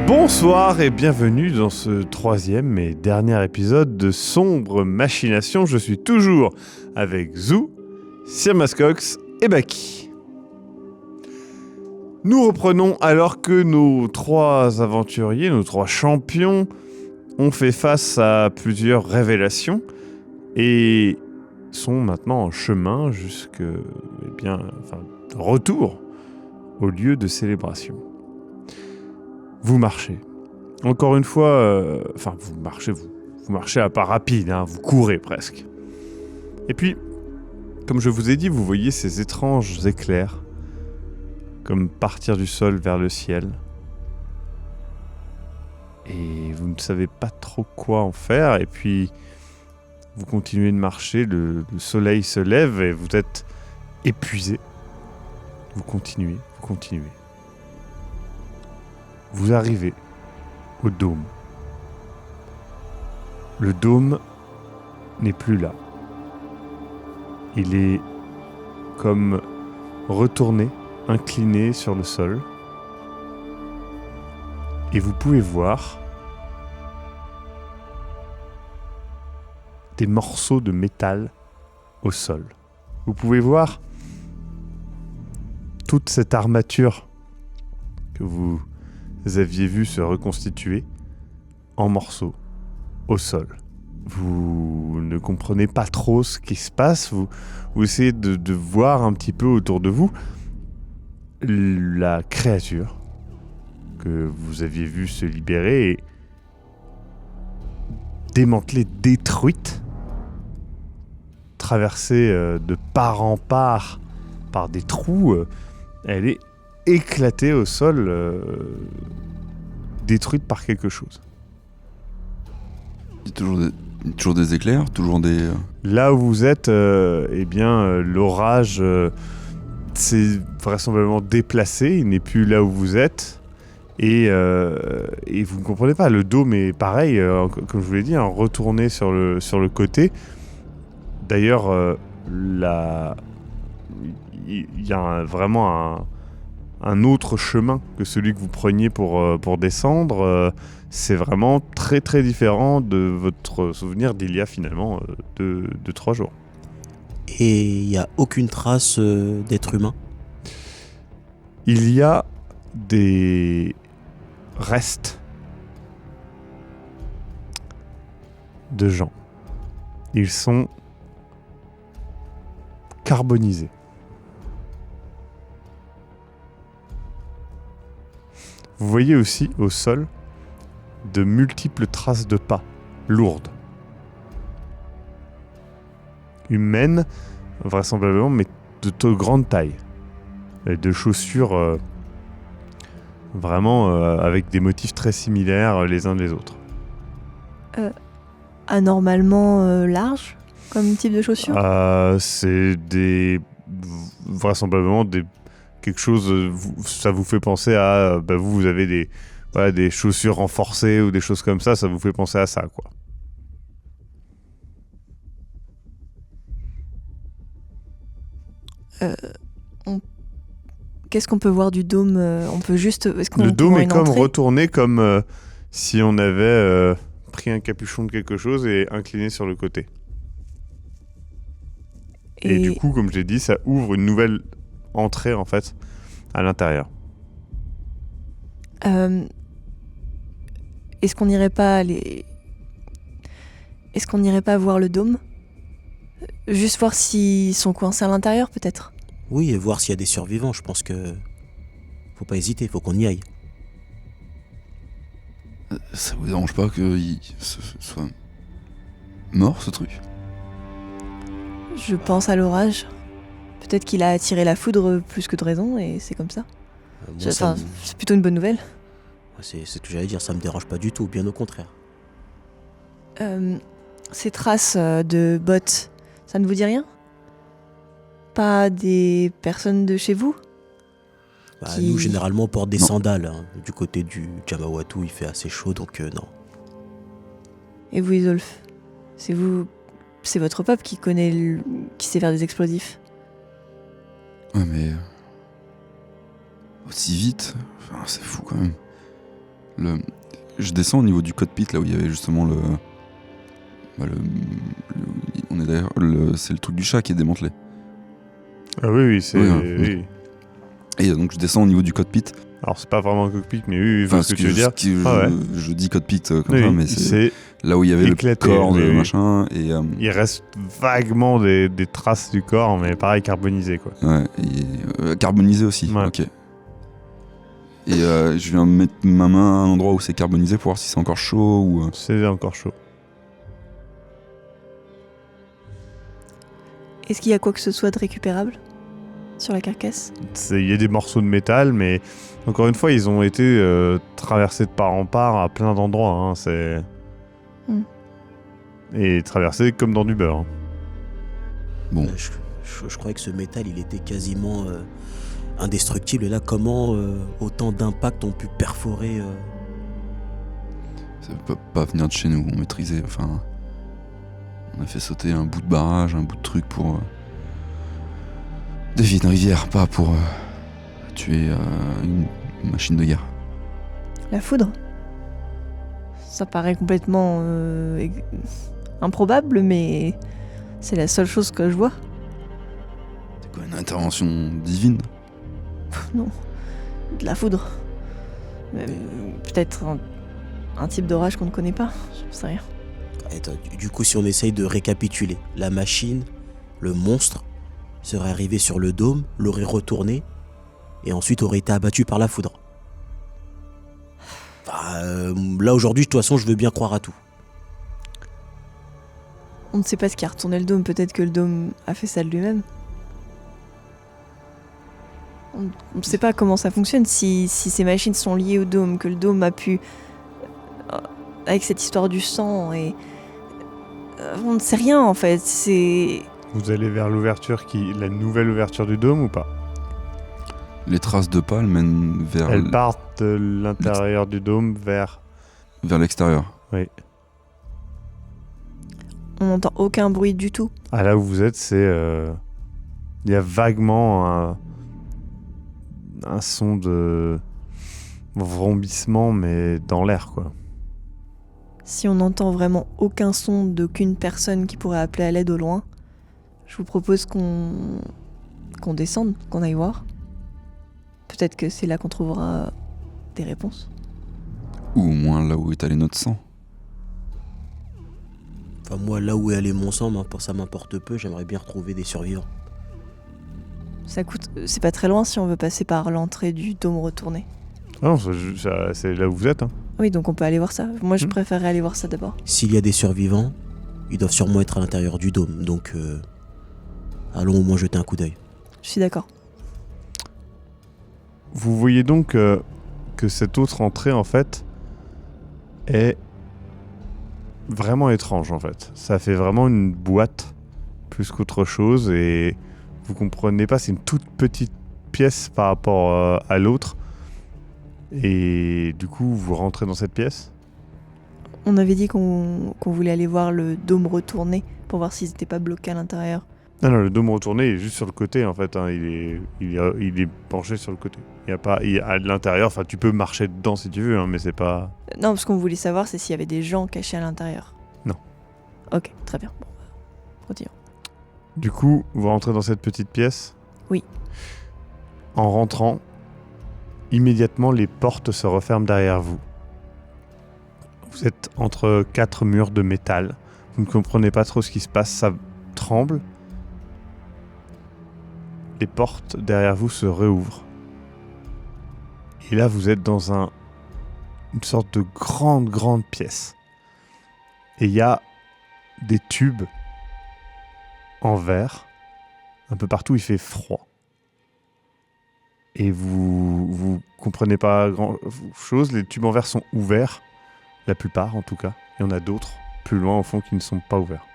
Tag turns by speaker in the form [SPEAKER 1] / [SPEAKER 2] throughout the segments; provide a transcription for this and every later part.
[SPEAKER 1] Bonsoir et bienvenue dans ce troisième et dernier épisode de Sombre Machination. Je suis toujours avec Zou, Sir Mascox et Baki. Nous reprenons alors que nos trois aventuriers, nos trois champions, ont fait face à plusieurs révélations et sont maintenant en chemin retour au lieu de célébration. Vous marchez. Encore une fois, vous marchez à pas rapide, vous courez presque. Et puis, comme je vous ai dit, vous voyez ces étranges éclairs, comme partir du sol vers le ciel. Et vous ne savez pas trop quoi en faire, et puis vous continuez de marcher, le soleil se lève et vous êtes épuisé. Vous continuez. Vous arrivez au dôme. Le dôme n'est plus là. Il est comme retourné, incliné sur le sol. Et vous pouvez voir des morceaux de métal au sol. Vous pouvez voir toute cette armature que vous aviez vu se reconstituer en morceaux au sol. Vous ne comprenez pas trop ce qui se passe, vous essayez de voir un petit peu autour de vous la créature que vous aviez vue se libérer et démantelée, détruite, traversée de part en part par des trous. Elle est éclatée au sol, détruite par quelque chose.
[SPEAKER 2] Il y a toujours des éclairs, toujours des...
[SPEAKER 1] Là où vous êtes, l'orage s'est vraisemblablement déplacé, il n'est plus là où vous êtes, et vous ne comprenez pas, le dôme est pareil, comme je vous l'ai dit, retourné sur le côté. D'ailleurs, il y a vraiment un autre chemin que celui que vous preniez pour descendre. C'est vraiment très très différent de votre souvenir d'il y a finalement de 3 jours.
[SPEAKER 3] Et il n'y a aucune trace d'être humain?
[SPEAKER 1] Il y a des restes de gens. Ils sont carbonisés. Vous voyez aussi au sol de multiples traces de pas lourdes. Humaines, vraisemblablement, mais de grande taille. Et de chaussures vraiment avec des motifs très similaires les uns des autres.
[SPEAKER 4] Anormalement large comme type de chaussures?
[SPEAKER 1] C'est vraisemblablement quelque chose, ça vous fait penser à... vous avez des chaussures renforcées ou des choses comme ça vous fait penser à ça, quoi.
[SPEAKER 4] Qu'est-ce qu'on peut voir du dôme? On peut juste...
[SPEAKER 1] Le dôme est comme retourné, comme si on avait pris un capuchon de quelque chose et incliné sur le côté. Et du coup, comme je l'ai dit, ça ouvre une nouvelle entrée, en fait, à l'intérieur.
[SPEAKER 4] Est-ce qu'on n'irait pas voir le dôme? Juste voir s'ils sont coincés à l'intérieur, peut-être?
[SPEAKER 3] Oui, et voir s'il y a des survivants. Je pense que faut pas hésiter, faut qu'on y aille.
[SPEAKER 2] Ça vous dérange pas qu'il soit mort, ce truc?
[SPEAKER 4] Je pense à l'orage. Peut-être qu'il a attiré la foudre plus que de raison, et c'est comme ça. C'est plutôt une bonne nouvelle.
[SPEAKER 3] C'est ce que j'allais dire, ça me dérange pas du tout, bien au contraire.
[SPEAKER 4] Ces traces de bottes, ça ne vous dit rien? Pas des personnes de chez vous?
[SPEAKER 3] Nous, généralement, on porte des
[SPEAKER 2] Non.
[SPEAKER 3] sandales. Hein. Du côté du Jamawatu, il fait assez chaud, donc non.
[SPEAKER 4] Et vous, Isolf, c'est votre peuple qui qui sait faire des explosifs.
[SPEAKER 2] Ouais, mais. Aussi vite, enfin, c'est fou quand même. Je descends au niveau du cockpit, là où il y avait justement le. On est d'ailleurs. C'est le truc du chat qui est démantelé.
[SPEAKER 1] Ah oui, c'est...
[SPEAKER 2] Oui, hein,
[SPEAKER 1] oui.
[SPEAKER 2] Et donc je descends au niveau du cockpit.
[SPEAKER 1] Alors c'est pas vraiment un cockpit, mais oui, je vois
[SPEAKER 2] Enfin,
[SPEAKER 1] ce que tu veux dire.
[SPEAKER 2] je dis cockpit comme
[SPEAKER 1] Oui,
[SPEAKER 2] ça, mais c'est là où il y avait
[SPEAKER 1] éclaté,
[SPEAKER 2] le corps de
[SPEAKER 1] oui.
[SPEAKER 2] machin. Et,
[SPEAKER 1] Il reste vaguement des traces du corps, mais pareil, carbonisé, quoi.
[SPEAKER 2] ouais, et carbonisé aussi.
[SPEAKER 1] Ouais.
[SPEAKER 2] Ok. Et je viens mettre ma main à un endroit où c'est carbonisé pour voir si c'est encore chaud ou.
[SPEAKER 1] C'est encore chaud.
[SPEAKER 4] Est-ce qu'il y a quoi que ce soit de récupérable sur la carcasse?
[SPEAKER 1] Il y a des morceaux de métal, mais encore une fois, ils ont été traversés de part en part à plein d'endroits. Hein, Et traversés comme dans du beurre.
[SPEAKER 2] Bon.
[SPEAKER 3] Je croyais que ce métal, il était quasiment indestructible. Et là, comment autant d'impacts ont pu perforer
[SPEAKER 2] Ça peut pas venir de chez nous, on maîtrisait. Enfin. On a fait sauter un bout de barrage, un bout de truc pour. Dévier une rivière, pas pour tuer une machine de guerre.
[SPEAKER 4] La foudre? Ça paraît complètement improbable, mais c'est la seule chose que je vois.
[SPEAKER 2] C'est quoi, une intervention divine?
[SPEAKER 4] Non, de la foudre. Peut-être un type d'orage qu'on ne connaît pas, je sais rien.
[SPEAKER 3] Attends, du coup, si on essaye de récapituler, la machine, le monstre, serait arrivé sur le dôme, l'aurait retourné, et ensuite aurait été abattu par la foudre. Là, aujourd'hui, de toute façon, je veux bien croire à tout.
[SPEAKER 4] On ne sait pas ce qui a retourné le dôme, peut-être que le dôme a fait ça de lui-même. On ne sait pas comment ça fonctionne, si ces machines sont liées au dôme, que le dôme a pu... avec cette histoire du sang, et... on ne sait rien, en fait, c'est...
[SPEAKER 1] Vous allez vers l'ouverture la nouvelle ouverture du dôme ou pas?
[SPEAKER 2] Les traces de pas, elles mènent vers,
[SPEAKER 1] Elles partent de l'intérieur du dôme vers...
[SPEAKER 2] vers l'extérieur.
[SPEAKER 1] Oui.
[SPEAKER 4] On n'entend aucun bruit du tout.
[SPEAKER 1] Ah, là où vous êtes, c'est... Il y a vaguement un son de vrombissement, mais dans l'air, quoi.
[SPEAKER 4] Si on n'entend vraiment aucun son d'aucune personne qui pourrait appeler à l'aide au loin, je vous propose qu'on descende, qu'on aille voir. Peut-être que c'est là qu'on trouvera des réponses.
[SPEAKER 2] Ou au moins là où est allé notre sang.
[SPEAKER 3] Enfin, moi, là où est allé mon sang, ça m'importe peu, j'aimerais bien retrouver des survivants.
[SPEAKER 4] C'est pas très loin si on veut passer par l'entrée du dôme retourné.
[SPEAKER 1] Ah non, c'est là où vous êtes. Hein.
[SPEAKER 4] Oui, donc on peut aller voir ça. Moi, je préférerais aller voir ça d'abord.
[SPEAKER 3] S'il y a des survivants, ils doivent sûrement être à l'intérieur du dôme, donc allons au moins jeter un coup d'œil.
[SPEAKER 4] Je suis d'accord.
[SPEAKER 1] Vous voyez donc que cette autre entrée, en fait, est vraiment étrange, en fait. Ça fait vraiment une boîte plus qu'autre chose, et vous comprenez pas, c'est une toute petite pièce par rapport à l'autre. Et du coup, vous rentrez dans cette pièce.
[SPEAKER 4] On avait dit qu'on voulait aller voir le dôme retourné pour voir s'ils n'étaient pas bloqués à l'intérieur.
[SPEAKER 1] Non, le dôme retourné est juste sur le côté, en fait. Hein. Il est penché sur le côté. À l'intérieur, enfin, tu peux marcher dedans si tu veux, hein, mais c'est pas...
[SPEAKER 4] Non, ce qu'on voulait savoir, c'est s'il y avait des gens cachés à l'intérieur.
[SPEAKER 1] Non.
[SPEAKER 4] Ok, très bien. Bon, continuons.
[SPEAKER 1] Du coup, vous rentrez dans cette petite pièce.
[SPEAKER 4] Oui.
[SPEAKER 1] En rentrant, immédiatement, les portes se referment derrière vous. Vous êtes entre 4 murs de métal. Vous ne comprenez pas trop ce qui se passe, ça tremble. Les portes derrière vous se réouvrent. Et là, vous êtes dans une sorte de grande pièce. Et il y a des tubes en verre. Un peu partout, il fait froid. Et vous comprenez pas grand-chose. Les tubes en verre sont ouverts. La plupart, en tout cas. Il y en a d'autres, plus loin au fond, qui ne sont pas ouverts.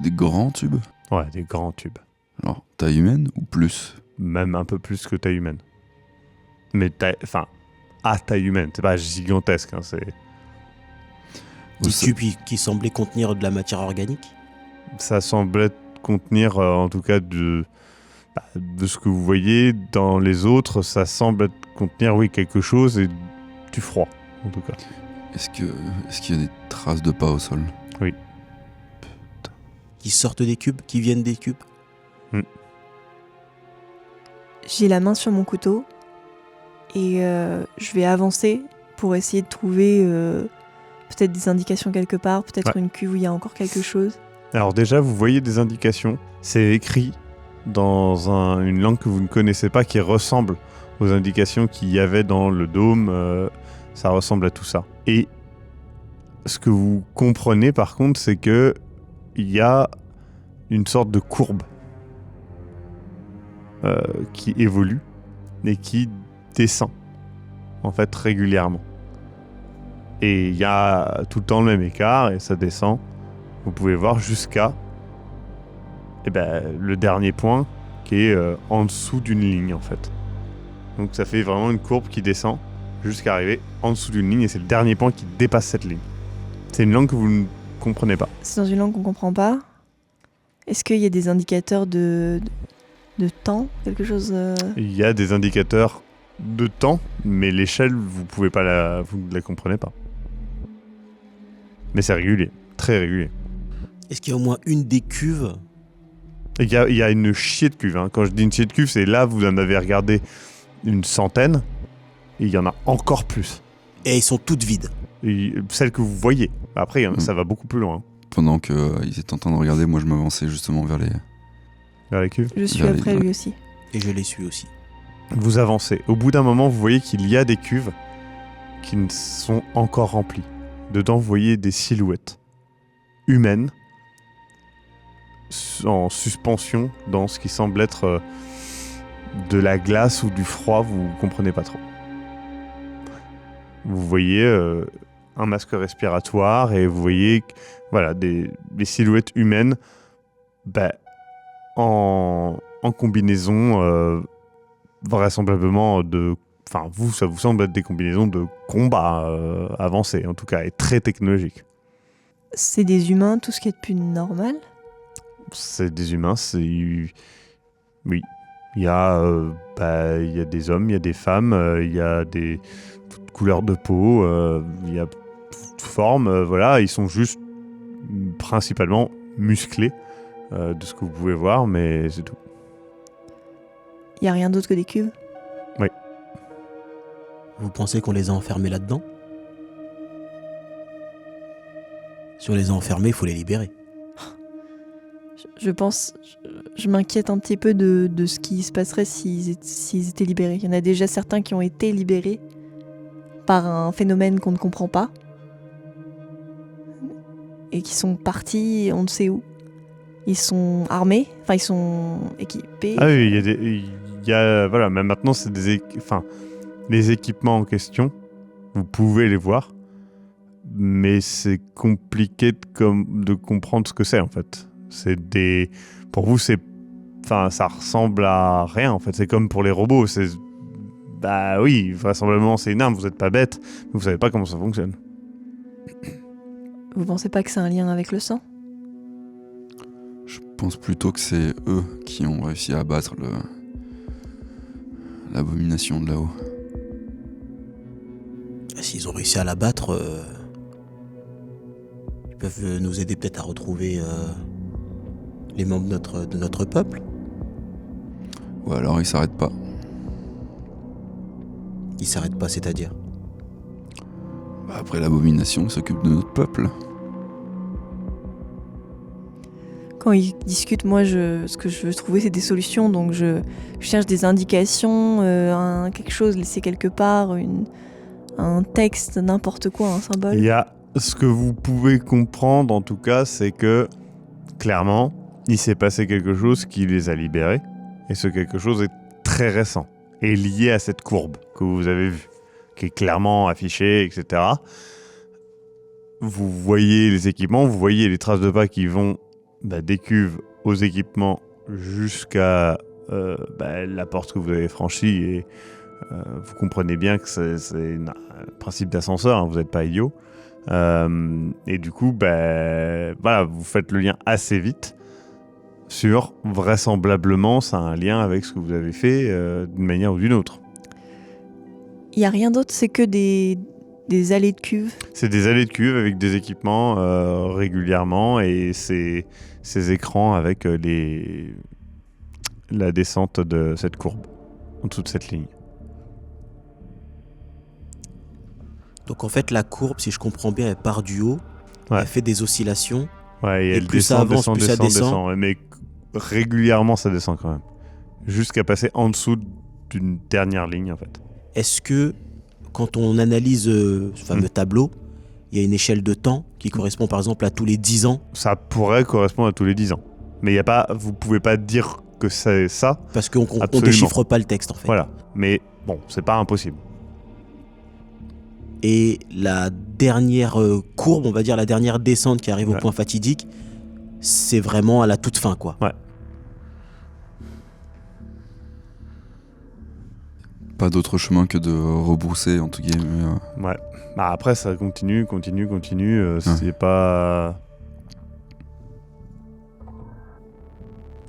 [SPEAKER 2] Des grands tubes?
[SPEAKER 1] Ouais, des grands tubes.
[SPEAKER 2] Alors, taille humaine ou plus?
[SPEAKER 1] Même un peu plus que taille humaine. Mais à taille humaine, c'est pas gigantesque. Hein, c'est...
[SPEAKER 3] Des cubes qui semblaient contenir de la matière organique.
[SPEAKER 1] Ça semblait contenir, en tout cas, de ce que vous voyez. Dans les autres, ça semble contenir, oui, quelque chose et du froid, en tout cas.
[SPEAKER 2] Est-ce qu'il y a des traces de pas au sol?
[SPEAKER 1] Oui.
[SPEAKER 3] Qui sortent des cubes, qui viennent des cubes.
[SPEAKER 4] J'ai la main sur mon couteau et je vais avancer pour essayer de trouver peut-être des indications quelque part, peut-être une cuve où il y a encore quelque chose.
[SPEAKER 1] Alors déjà, vous voyez des indications. C'est écrit dans une langue que vous ne connaissez pas qui ressemble aux indications qu'il y avait dans le dôme. Ça ressemble à tout ça. Et ce que vous comprenez par contre, c'est que il y a une sorte de courbe qui évolue et qui descend en fait régulièrement. Et il y a tout le temps le même écart et ça descend. Vous pouvez voir jusqu'à le dernier point qui est en dessous d'une ligne en fait. Donc ça fait vraiment une courbe qui descend jusqu'à arriver en dessous d'une ligne et c'est le dernier point qui dépasse cette ligne. C'est une langue que vous ne comprenez pas.
[SPEAKER 4] C'est dans une langue qu'on comprend pas. Est-ce qu'il y a des indicateurs de temps, quelque chose
[SPEAKER 1] Il y a des indicateurs de temps, mais l'échelle, vous ne la comprenez pas. Mais c'est régulier, très régulier.
[SPEAKER 3] Est-ce qu'il y a au moins une des cuves?
[SPEAKER 1] Il y a une chier de cuves. Hein. Quand je dis une chier de cuves, c'est là, vous en avez regardé une centaine, et il y en a encore plus.
[SPEAKER 3] Et elles sont toutes vides.
[SPEAKER 1] Et celles que vous voyez. Après, ça va beaucoup plus loin.
[SPEAKER 2] Pendant qu'ils étaient en train de regarder, moi je m'avançais justement vers les...
[SPEAKER 1] Vers les cuves.
[SPEAKER 4] Je suis
[SPEAKER 2] Vers les-
[SPEAKER 4] après lui aussi.
[SPEAKER 3] Et je les suis aussi.
[SPEAKER 1] Vous avancez. Au bout d'un moment, vous voyez qu'il y a des cuves qui ne sont encore remplies. Dedans, vous voyez des silhouettes humaines en suspension dans ce qui semble être de la glace ou du froid, vous comprenez pas trop. Vous voyez un masque respiratoire et vous voyez des silhouettes humaines en combinaison vraisemblablement de... Enfin, ça vous semble être des combinaisons de combat avancées, en tout cas, et très technologiques.
[SPEAKER 4] C'est des humains, tout ce qui est de plus normal.
[SPEAKER 1] C'est des humains, c'est... Oui. Il y a des hommes, il y a des femmes, il y a des toutes couleurs de peau, il y a toute forme, voilà. Ils sont juste principalement musclés, de ce que vous pouvez voir, mais c'est tout.
[SPEAKER 4] Il y a rien d'autre que des cuves.
[SPEAKER 3] Vous pensez qu'on les a enfermés là-dedans? Si on les a enfermés, il faut les libérer.
[SPEAKER 4] Je m'inquiète un petit peu de ce qui se passerait s'ils étaient libérés. Il y en a déjà certains qui ont été libérés par un phénomène qu'on ne comprend pas et qui sont partis on ne sait où. Ils sont armés, enfin ils sont équipés.
[SPEAKER 1] Ah oui, voilà, mais maintenant c'est les équipements en question, vous pouvez les voir, mais c'est compliqué de comprendre ce que c'est en fait. Pour vous, ça ressemble à rien en fait. C'est comme pour les robots. Oui, vraisemblablement c'est énorme. Vous n'êtes pas bête, mais vous savez pas comment ça fonctionne.
[SPEAKER 4] Vous pensez pas que c'est un lien avec le sang?
[SPEAKER 2] Je pense plutôt que c'est eux qui ont réussi à abattre l'abomination de là-haut.
[SPEAKER 3] S'ils ont réussi à l'abattre, ils peuvent nous aider peut-être à retrouver les membres de notre peuple.
[SPEAKER 2] Ou alors ils s'arrêtent pas.
[SPEAKER 3] Ils s'arrêtent pas, c'est-à-dire?
[SPEAKER 2] Après l'abomination, ils s'occupent de notre peuple.
[SPEAKER 4] Quand ils discutent, moi, ce que je veux trouver, c'est des solutions. Donc, je cherche des indications, quelque chose laissé quelque part, un texte, n'importe quoi, un symbole.
[SPEAKER 1] Il y a ce que vous pouvez comprendre, en tout cas, c'est que, clairement, il s'est passé quelque chose qui les a libérés. Et ce quelque chose est très récent et lié à cette courbe que vous avez vue, qui est clairement affichée, etc. Vous voyez les équipements, vous voyez les traces de pas qui vont des cuves aux équipements jusqu'à la porte que vous avez franchie et Vous comprenez bien que c'est un principe d'ascenseur, hein, vous n'êtes pas idiot. Et du coup, voilà, vous faites le lien assez vite sur vraisemblablement, ça a un lien avec ce que vous avez fait d'une manière ou d'une autre.
[SPEAKER 4] Il n'y a rien d'autre, c'est que des allées de cuve.
[SPEAKER 1] C'est des allées de cuve avec des équipements régulièrement et ces écrans avec la descente de cette courbe, en dessous de cette ligne.
[SPEAKER 3] Donc en fait, la courbe, si je comprends bien, elle part du haut,
[SPEAKER 1] Ouais.
[SPEAKER 3] elle fait des oscillations.
[SPEAKER 1] Ouais, et elle
[SPEAKER 3] plus ça avance, plus ça descend.
[SPEAKER 1] Mais régulièrement, ça descend quand même. Jusqu'à passer en dessous d'une dernière ligne, en fait.
[SPEAKER 3] Est-ce que, quand on analyse ce fameux tableau, il y a une échelle de temps qui correspond par exemple à tous les 10 ans?
[SPEAKER 1] Ça pourrait correspondre à tous les 10 ans. Mais vous pouvez pas dire que c'est ça.
[SPEAKER 3] Parce qu'on ne
[SPEAKER 1] Absolument.
[SPEAKER 3] déchiffre pas le texte en fait.
[SPEAKER 1] Voilà. Mais bon, c'est pas impossible.
[SPEAKER 3] Et la dernière courbe, on va dire la dernière descente qui arrive au
[SPEAKER 1] Ouais.
[SPEAKER 3] point fatidique, c'est vraiment à la toute fin quoi.
[SPEAKER 1] Ouais.
[SPEAKER 2] Pas d'autre chemin que de rebrousser, entre guillemets.
[SPEAKER 1] Ouais. Bah après, ça continue. C'est pas...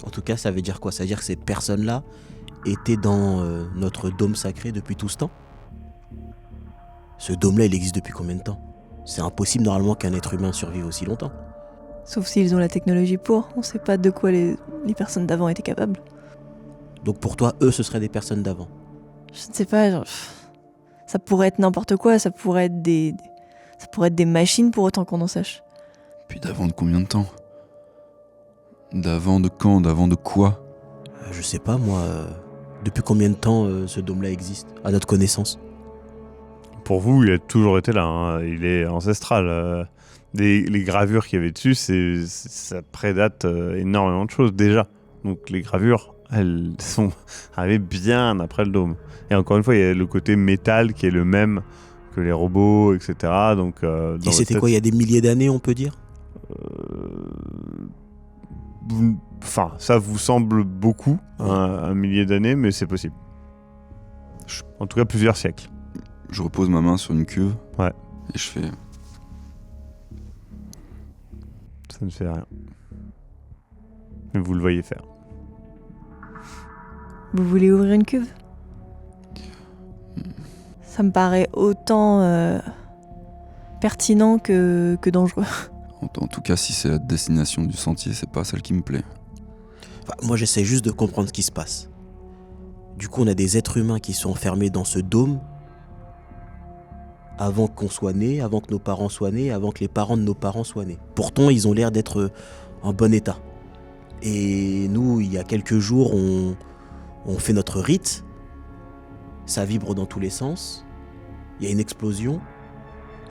[SPEAKER 3] En tout cas, ça veut dire quoi? Ça veut dire que ces personnes-là étaient dans notre dôme sacré depuis tout ce temps? Ce dôme-là, il existe depuis combien de temps? C'est impossible normalement qu'un être humain survive aussi longtemps.
[SPEAKER 4] Sauf s'ils ont la technologie pour. On sait pas de quoi les personnes d'avant étaient capables.
[SPEAKER 3] Donc pour toi, eux, ce seraient des personnes d'avant.
[SPEAKER 4] Je ne sais pas, genre, ça pourrait être n'importe quoi, ça pourrait être des machines pour autant qu'on en sache.
[SPEAKER 2] Puis d'avant de combien de temps? D'avant de quand? D'avant de quoi?
[SPEAKER 3] Je sais pas moi, depuis combien de temps ce dôme-là existe, à notre connaissance?
[SPEAKER 1] Pour vous, il a toujours été là. Hein. Il est ancestral. Les gravures qu'il y avait dessus, ça prédate énormément de choses déjà. Donc les gravures, elles sont arrivées bien après le dôme. Et encore une fois, il y a le côté métal qui est le même que les robots, etc. Donc,
[SPEAKER 3] Et c'était quoi, il y a des milliers d'années, on peut dire?
[SPEAKER 1] Enfin, ça vous semble beaucoup, un millier d'années, mais c'est possible. En tout cas, plusieurs siècles.
[SPEAKER 2] Je repose ma main sur une cuve.
[SPEAKER 1] Ouais.
[SPEAKER 2] Et je fais...
[SPEAKER 1] Ça ne fait rien. Mais vous le voyez faire.
[SPEAKER 4] Vous voulez ouvrir une cuve? Ça me paraît autant pertinent que dangereux.
[SPEAKER 2] En tout cas, si c'est la destination du sentier, c'est pas celle qui me plaît.
[SPEAKER 3] Enfin, moi, j'essaie juste de comprendre ce qui se passe. Du coup, on a des êtres humains qui sont enfermés dans ce dôme avant qu'on soit né, avant que nos parents soient nés, avant que les parents de nos parents soient nés. Pourtant, ils ont l'air d'être en bon état. Et nous, il y a quelques jours, on fait notre rite. Ça vibre dans tous les sens. Il y a une explosion.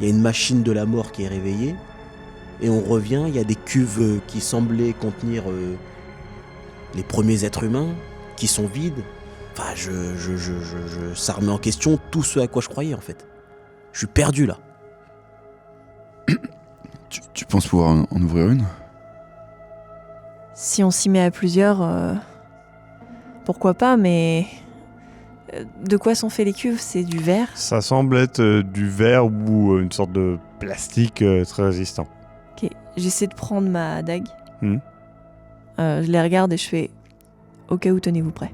[SPEAKER 3] Il y a une machine de la mort qui est réveillée. Et on revient, il y a des cuves qui semblaient contenir les premiers êtres humains, qui sont vides. Enfin, ça remet en question tout ce à quoi je croyais, en fait. Je suis perdu, là.
[SPEAKER 2] Tu penses pouvoir en ouvrir une?
[SPEAKER 4] Si on s'y met à plusieurs, pourquoi pas, mais... De quoi sont faits les cuves? C'est du verre?
[SPEAKER 1] Ça semble être du verre ou une sorte de plastique très résistant.
[SPEAKER 4] Ok, j'essaie de prendre ma dague.
[SPEAKER 1] Hmm.
[SPEAKER 4] Je les regarde et je fais... Au cas où, tenez-vous prêts.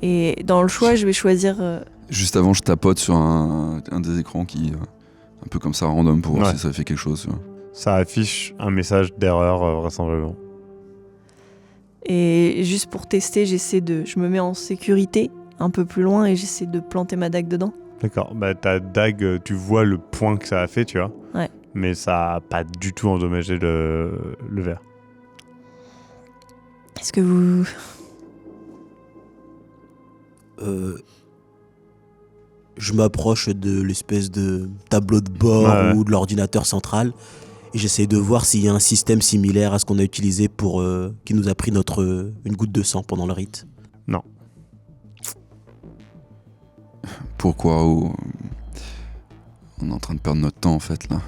[SPEAKER 4] Et dans le choix, je vais choisir...
[SPEAKER 2] Juste avant, je tapote sur un des écrans qui... un peu comme ça, random, pour voir
[SPEAKER 1] Ouais.
[SPEAKER 2] si ça fait quelque chose. Tu vois.
[SPEAKER 1] Ça affiche un message d'erreur vraisemblablement.
[SPEAKER 4] Et juste pour tester, je me mets en sécurité un peu plus loin et j'essaie de planter ma dague dedans.
[SPEAKER 1] D'accord. Bah, ta dague, tu vois le point que ça a fait, tu vois.
[SPEAKER 4] Ouais.
[SPEAKER 1] Mais ça a pas du tout endommagé le verre.
[SPEAKER 4] Est-ce que vous...
[SPEAKER 3] Je m'approche de l'espèce de tableau de bord
[SPEAKER 1] Ouais.
[SPEAKER 3] ou de l'ordinateur central et j'essaie de voir s'il y a un système similaire à ce qu'on a utilisé pour qui nous a pris une goutte de sang pendant le rite.
[SPEAKER 1] Non.
[SPEAKER 2] Pourquoi on est en train de perdre notre temps, en fait, là.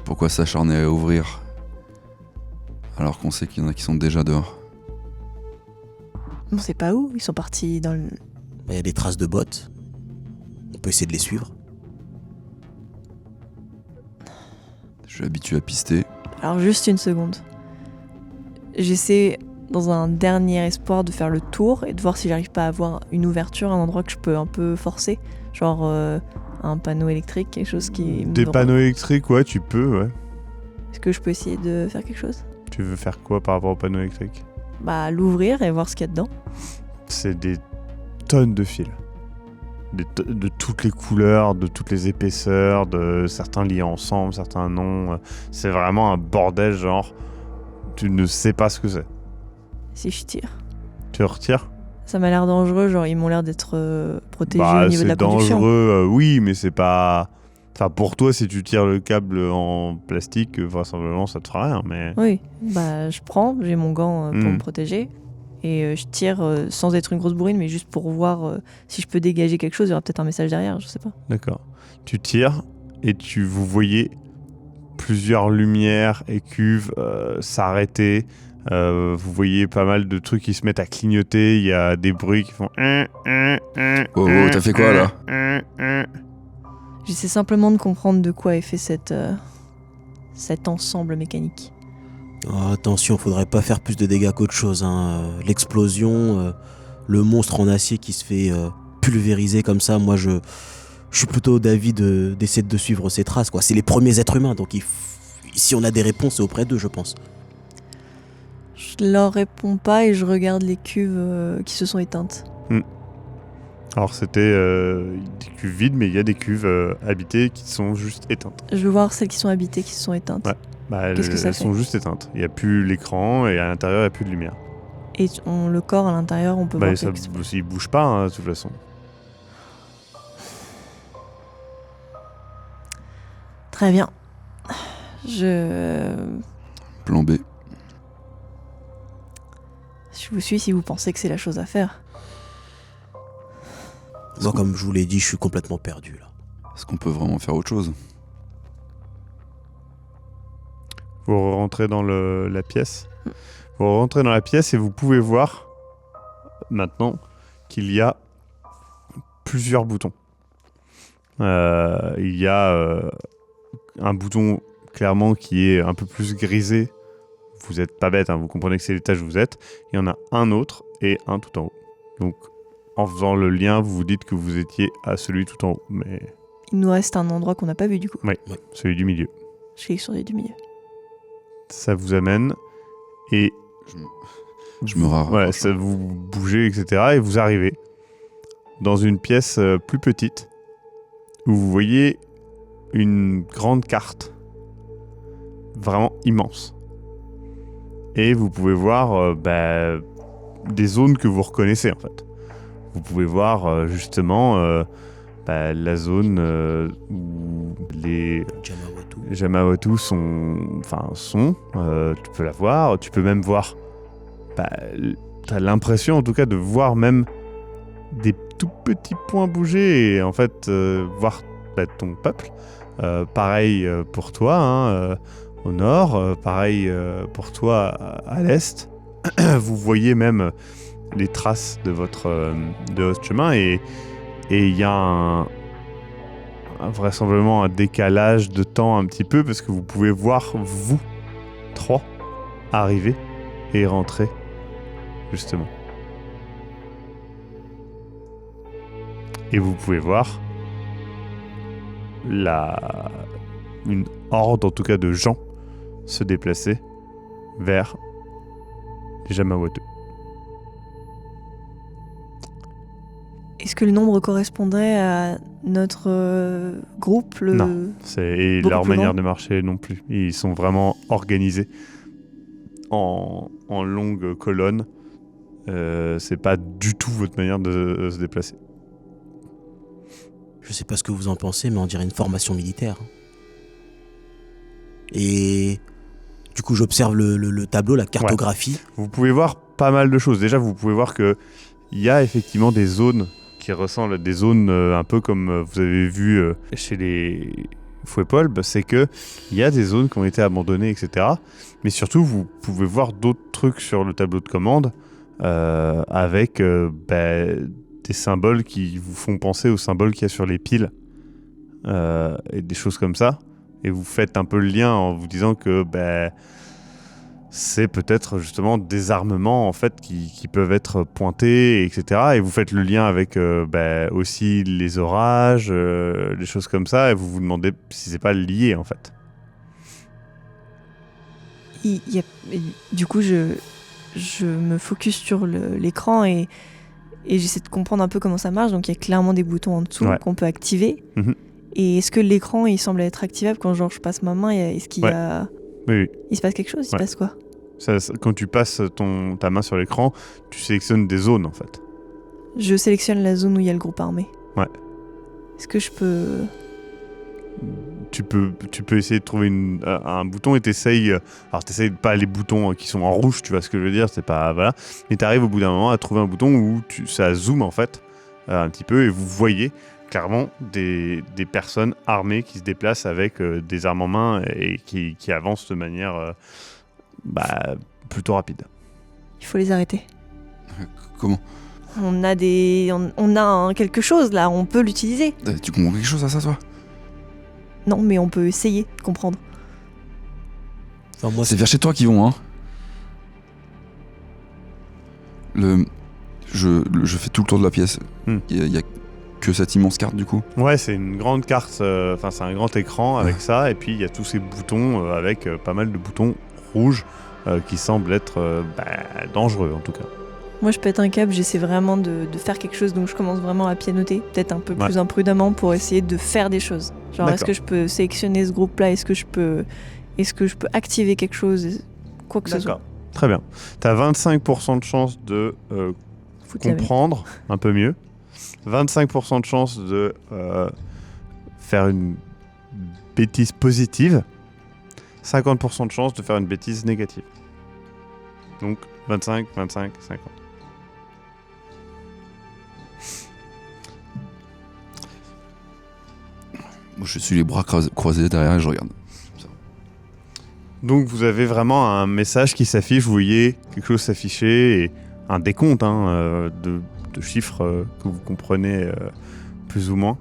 [SPEAKER 2] Pourquoi s'acharner à ouvrir alors qu'on sait qu'il y en a qui sont déjà dehors?
[SPEAKER 4] On sait pas où, ils sont partis dans le...
[SPEAKER 3] Il y a des traces de bottes. On peut essayer de les suivre.
[SPEAKER 2] Je suis habitué à pister.
[SPEAKER 4] Alors juste une seconde. J'essaie, dans un dernier espoir, de faire le tour et de voir si j'arrive pas à avoir une ouverture, un endroit que je peux un peu forcer. Genre un panneau électrique, quelque chose qui...
[SPEAKER 1] Des panneaux électriques, ouais, tu peux, ouais.
[SPEAKER 4] Est-ce que je peux essayer de faire quelque chose ?
[SPEAKER 1] Tu veux faire quoi par rapport aux panneaux électriques ?
[SPEAKER 4] Bah l'ouvrir et voir ce qu'il y a dedans.
[SPEAKER 1] C'est des tonnes de fils. De toutes les couleurs, de toutes les épaisseurs, de certains liés ensemble, certains non. C'est vraiment un bordel, genre, tu ne sais pas ce que c'est.
[SPEAKER 4] Si je tire.
[SPEAKER 1] Tu retires ?
[SPEAKER 4] Ça m'a l'air dangereux, genre ils m'ont l'air d'être protégés
[SPEAKER 1] Bah,
[SPEAKER 4] au niveau de la
[SPEAKER 1] c'est
[SPEAKER 4] conduction.
[SPEAKER 1] dangereux, oui, mais c'est pas... Enfin, pour toi, si tu tires le câble en plastique, vraisemblablement, ça te fera rien, mais...
[SPEAKER 4] Oui, bah je prends, j'ai mon gant pour
[SPEAKER 1] Mm.
[SPEAKER 4] me protéger. Et je tire sans être une grosse bourrine, mais juste pour voir si je peux dégager quelque chose. Il y aura peut-être un message derrière, je sais pas.
[SPEAKER 1] D'accord. Tu tires et vous voyez plusieurs lumières et cuves s'arrêter. Vous voyez pas mal de trucs qui se mettent à clignoter. Il y a des bruits qui font...
[SPEAKER 2] Oh, t'as fait quoi, là ?
[SPEAKER 4] J'essaie simplement de comprendre de quoi est fait cet ensemble mécanique.
[SPEAKER 3] Oh, attention, faudrait pas faire plus de dégâts qu'autre chose. L'explosion, le monstre en acier qui se fait pulvériser comme ça, moi je suis plutôt d'avis d'essayer de suivre ses traces, quoi. C'est les premiers êtres humains, donc si on a des réponses, c'est auprès d'eux, je pense.
[SPEAKER 4] Je leur réponds pas et je regarde les cuves qui se sont éteintes.
[SPEAKER 1] Alors c'était des cuves vides, mais il y a des cuves habitées qui sont juste éteintes.
[SPEAKER 4] Je veux voir celles qui sont habitées, qui se sont éteintes.
[SPEAKER 1] Ouais. Bah,
[SPEAKER 4] Qu'est-ce que ça
[SPEAKER 1] elles
[SPEAKER 4] fait
[SPEAKER 1] sont juste éteintes. Il n'y a plus l'écran et à l'intérieur, il n'y a plus de lumière.
[SPEAKER 4] Et le corps à l'intérieur, on peut
[SPEAKER 1] Bah,
[SPEAKER 4] voir
[SPEAKER 1] ça,
[SPEAKER 4] quelque chose.
[SPEAKER 1] il bouge pas, hein, de toute façon.
[SPEAKER 4] Très bien. Je
[SPEAKER 2] Plan B.
[SPEAKER 4] vous suis si vous pensez que c'est la chose à faire.
[SPEAKER 3] Moi, comme je vous l'ai dit, je suis complètement perdu, là.
[SPEAKER 2] Est-ce qu'on peut vraiment faire autre chose ?
[SPEAKER 1] Vous rentrez dans la pièce. Vous rentrez dans la pièce et vous pouvez voir maintenant qu'il y a plusieurs boutons. Il y a un bouton clairement qui est un peu plus grisé. Vous n'êtes pas bête, hein, vous comprenez que c'est l'étage où vous êtes. Il y en a un autre et un tout en haut. Donc en faisant le lien, vous vous dites que vous étiez à celui tout en haut. Mais
[SPEAKER 4] Il nous reste un endroit qu'on n'a pas vu du coup.
[SPEAKER 1] celui du milieu.
[SPEAKER 4] Je clique sur les du milieu.
[SPEAKER 1] Ça vous amène et
[SPEAKER 2] Je me rare.
[SPEAKER 1] ouais, ça vous bougez, etc. Et vous arrivez dans une pièce plus petite où vous voyez une grande carte vraiment immense. Et vous pouvez voir des zones que vous reconnaissez en fait. Vous pouvez voir justement la zone où les Jamawatu sont. Tu peux la voir. Tu peux même voir. T'as l'impression en tout cas de voir même des tout petits points bouger et en fait voir ton peuple. Pareil pour toi, hein, au nord. Pareil pour toi à l'est. Vous voyez même les traces de votre chemin et il y a vraisemblablement un décalage de temps un petit peu parce que vous pouvez voir vous trois arriver et rentrer justement. Et vous pouvez voir une horde en tout cas de gens se déplacer vers les Jamawatu.
[SPEAKER 4] Est-ce que le nombre correspondrait à notre groupe
[SPEAKER 1] Non. Et
[SPEAKER 4] beaucoup
[SPEAKER 1] leur
[SPEAKER 4] plus
[SPEAKER 1] manière
[SPEAKER 4] grand
[SPEAKER 1] de marcher non plus. Ils sont vraiment organisés en longues colonnes. C'est pas du tout votre manière de se déplacer.
[SPEAKER 3] Je sais pas ce que vous en pensez, mais on dirait une formation militaire. Et du coup, j'observe le tableau, la cartographie.
[SPEAKER 1] Vous pouvez voir pas mal de choses. Déjà, vous pouvez voir que il y a effectivement des zones qui ressemblent à des zones un peu comme vous avez vu chez les Fouet-Paul. C'est que il y a des zones qui ont été abandonnées, etc. Mais surtout, vous pouvez voir d'autres trucs sur le tableau de commande avec des des symboles qui vous font penser aux symboles qu'il y a sur les piles et des choses comme ça. Et vous faites un peu le lien en vous disant que c'est peut-être justement des armements en fait qui peuvent être pointés, etc. Et vous faites le lien avec aussi les orages, des choses comme ça, et vous vous demandez si c'est pas lié en fait.
[SPEAKER 4] Du coup, je me focus sur l'écran et j'essaie de comprendre un peu comment ça marche. Donc il y a clairement des boutons en dessous qu'on peut activer.
[SPEAKER 1] Mhm.
[SPEAKER 4] Et est-ce que l'écran il semble être activable quand genre je passe ma main? Est-ce qu'il y a...
[SPEAKER 1] Oui.
[SPEAKER 4] Il se passe quelque chose? Il se passe quoi?
[SPEAKER 1] Quand tu passes ta main sur l'écran, tu sélectionnes des zones en fait.
[SPEAKER 4] Je sélectionne la zone où il y a le groupe armé.
[SPEAKER 1] Ouais.
[SPEAKER 4] Est-ce que je peux...
[SPEAKER 1] Tu peux essayer de trouver un bouton et t'essayes... Alors t'essayes pas les boutons qui sont en rouge, tu vois ce que je veux dire, c'est pas... Voilà. Mais t'arrives au bout d'un moment à trouver un bouton où ça zoome en fait, un petit peu, et vous voyez clairement des personnes armées qui se déplacent avec des armes en main et qui avancent de manière plutôt rapide.
[SPEAKER 4] Il faut les arrêter.
[SPEAKER 2] Comment?
[SPEAKER 4] On a quelque chose là, on peut l'utiliser.
[SPEAKER 2] Tu comprends quelque chose à ça, toi?
[SPEAKER 4] Non, mais on peut essayer de comprendre.
[SPEAKER 3] Enfin, moi,
[SPEAKER 2] C'est vers chez toi qu'ils vont, hein. Je fais tout le tour de la pièce. Il y a que cette immense carte, du coup.
[SPEAKER 1] Ouais, c'est une grande carte, c'est un grand écran avec ça, et puis il y a tous ces boutons avec pas mal de boutons rouges qui semblent être dangereux en tout cas.
[SPEAKER 4] Moi je pète un câble, j'essaie vraiment de faire quelque chose, donc je commence vraiment à pianoter, peut-être un peu plus imprudemment pour essayer de faire des choses. Genre
[SPEAKER 1] D'accord.
[SPEAKER 4] est-ce que je peux sélectionner ce groupe-là, est-ce que je peux activer quelque chose, quoi que ce soit.
[SPEAKER 1] D'accord, très bien. T'as 25% de chance de
[SPEAKER 4] Foutre la merde.
[SPEAKER 1] comprendre un peu mieux, 25% de chance de faire une bêtise positive, 50% de chance de faire une bêtise négative. Donc 25, 25, 50.
[SPEAKER 2] Moi, je suis les bras croisés derrière et je regarde.
[SPEAKER 1] Donc vous avez vraiment un message qui s'affiche, vous voyez quelque chose s'afficher et un décompte de chiffres que vous comprenez plus ou moins.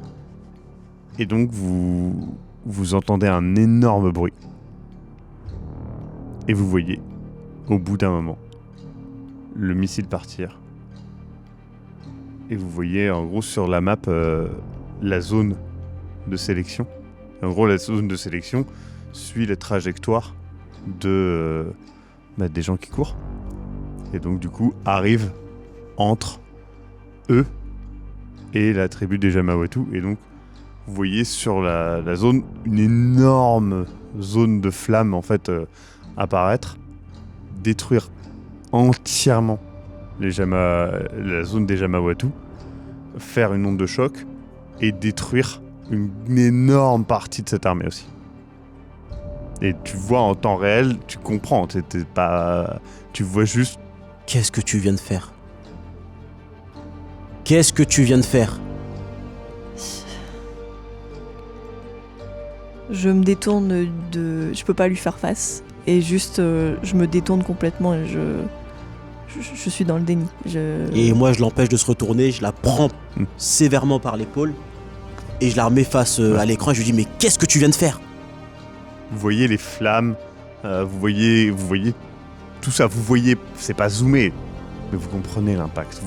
[SPEAKER 1] Et donc vous entendez un énorme bruit. Et vous voyez, au bout d'un moment, le missile partir. Et vous voyez en gros sur la map la zone de sélection. En gros, la zone de sélection suit la trajectoire des gens qui courent. Et donc du coup arrive entre eux et la tribu des Jamawatu. Et donc vous voyez sur la zone une énorme zone de flammes en fait apparaître, détruire entièrement la zone des Jamawatu, faire une onde de choc et détruire une énorme partie de cette armée aussi. Et tu vois en temps réel, tu comprends, tu vois juste...
[SPEAKER 3] Qu'est-ce que tu viens de faire? Qu'est-ce que tu viens de faire?
[SPEAKER 4] Je me détourne je peux pas lui faire face et juste je me détourne complètement et je suis dans le déni.
[SPEAKER 3] Et moi je l'empêche de se retourner, je la prends sévèrement par l'épaule et je la remets face à l'écran et je lui dis mais qu'est-ce que tu viens de faire?
[SPEAKER 1] Vous voyez les flammes, vous voyez tout ça, vous voyez, c'est pas zoomé, mais vous comprenez l'impact.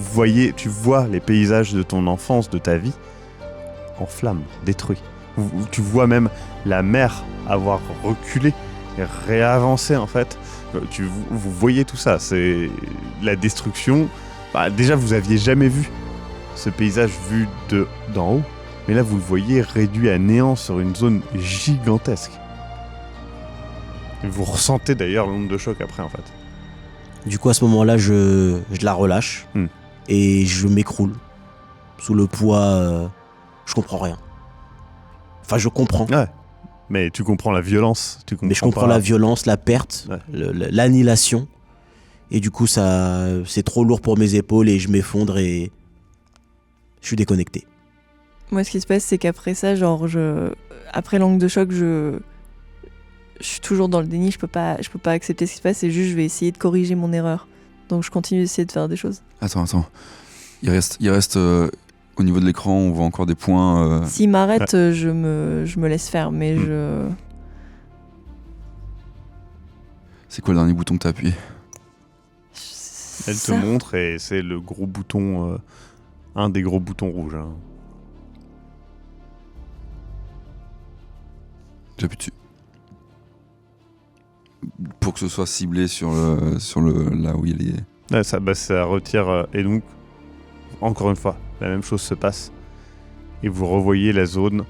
[SPEAKER 1] Tu vois les paysages de ton enfance, de ta vie, en flammes, détruits. Tu vois même la mer avoir reculé et réavancé en fait. Vous voyez tout ça, c'est la destruction. Déjà, vous aviez jamais vu ce paysage vu d'en haut, mais là vous le voyez réduit à néant sur une zone gigantesque. Et vous ressentez d'ailleurs l'onde de choc après en fait.
[SPEAKER 3] Du coup à ce moment-là je la relâche et je m'écroule sous le poids. Je comprends rien. Enfin je comprends.
[SPEAKER 1] Ouais. Mais tu comprends la violence.
[SPEAKER 3] Mais je comprends la violence, la perte, l'annihilation. Et du coup c'est trop lourd pour mes épaules et je m'effondre et je suis déconnecté.
[SPEAKER 4] Moi ce qui se passe c'est qu'après ça après l'onde de choc je suis toujours dans le déni, je peux pas accepter ce qui se passe, et juste je vais essayer de corriger mon erreur. Donc je continue d'essayer de faire des choses.
[SPEAKER 2] Attends. Il reste au niveau de l'écran, on voit encore des points.
[SPEAKER 4] S'il m'arrête, je me laisse faire, mais je...
[SPEAKER 2] C'est quoi le dernier bouton que t'as appuyé?
[SPEAKER 1] Elle te montre et c'est le gros bouton, un des gros boutons rouges. Hein.
[SPEAKER 2] J'appuie dessus. Pour que ce soit ciblé sur le là où il est.
[SPEAKER 1] Ouais, ça retire. Et donc, encore une fois, la même chose se passe. Et vous revoyez la zone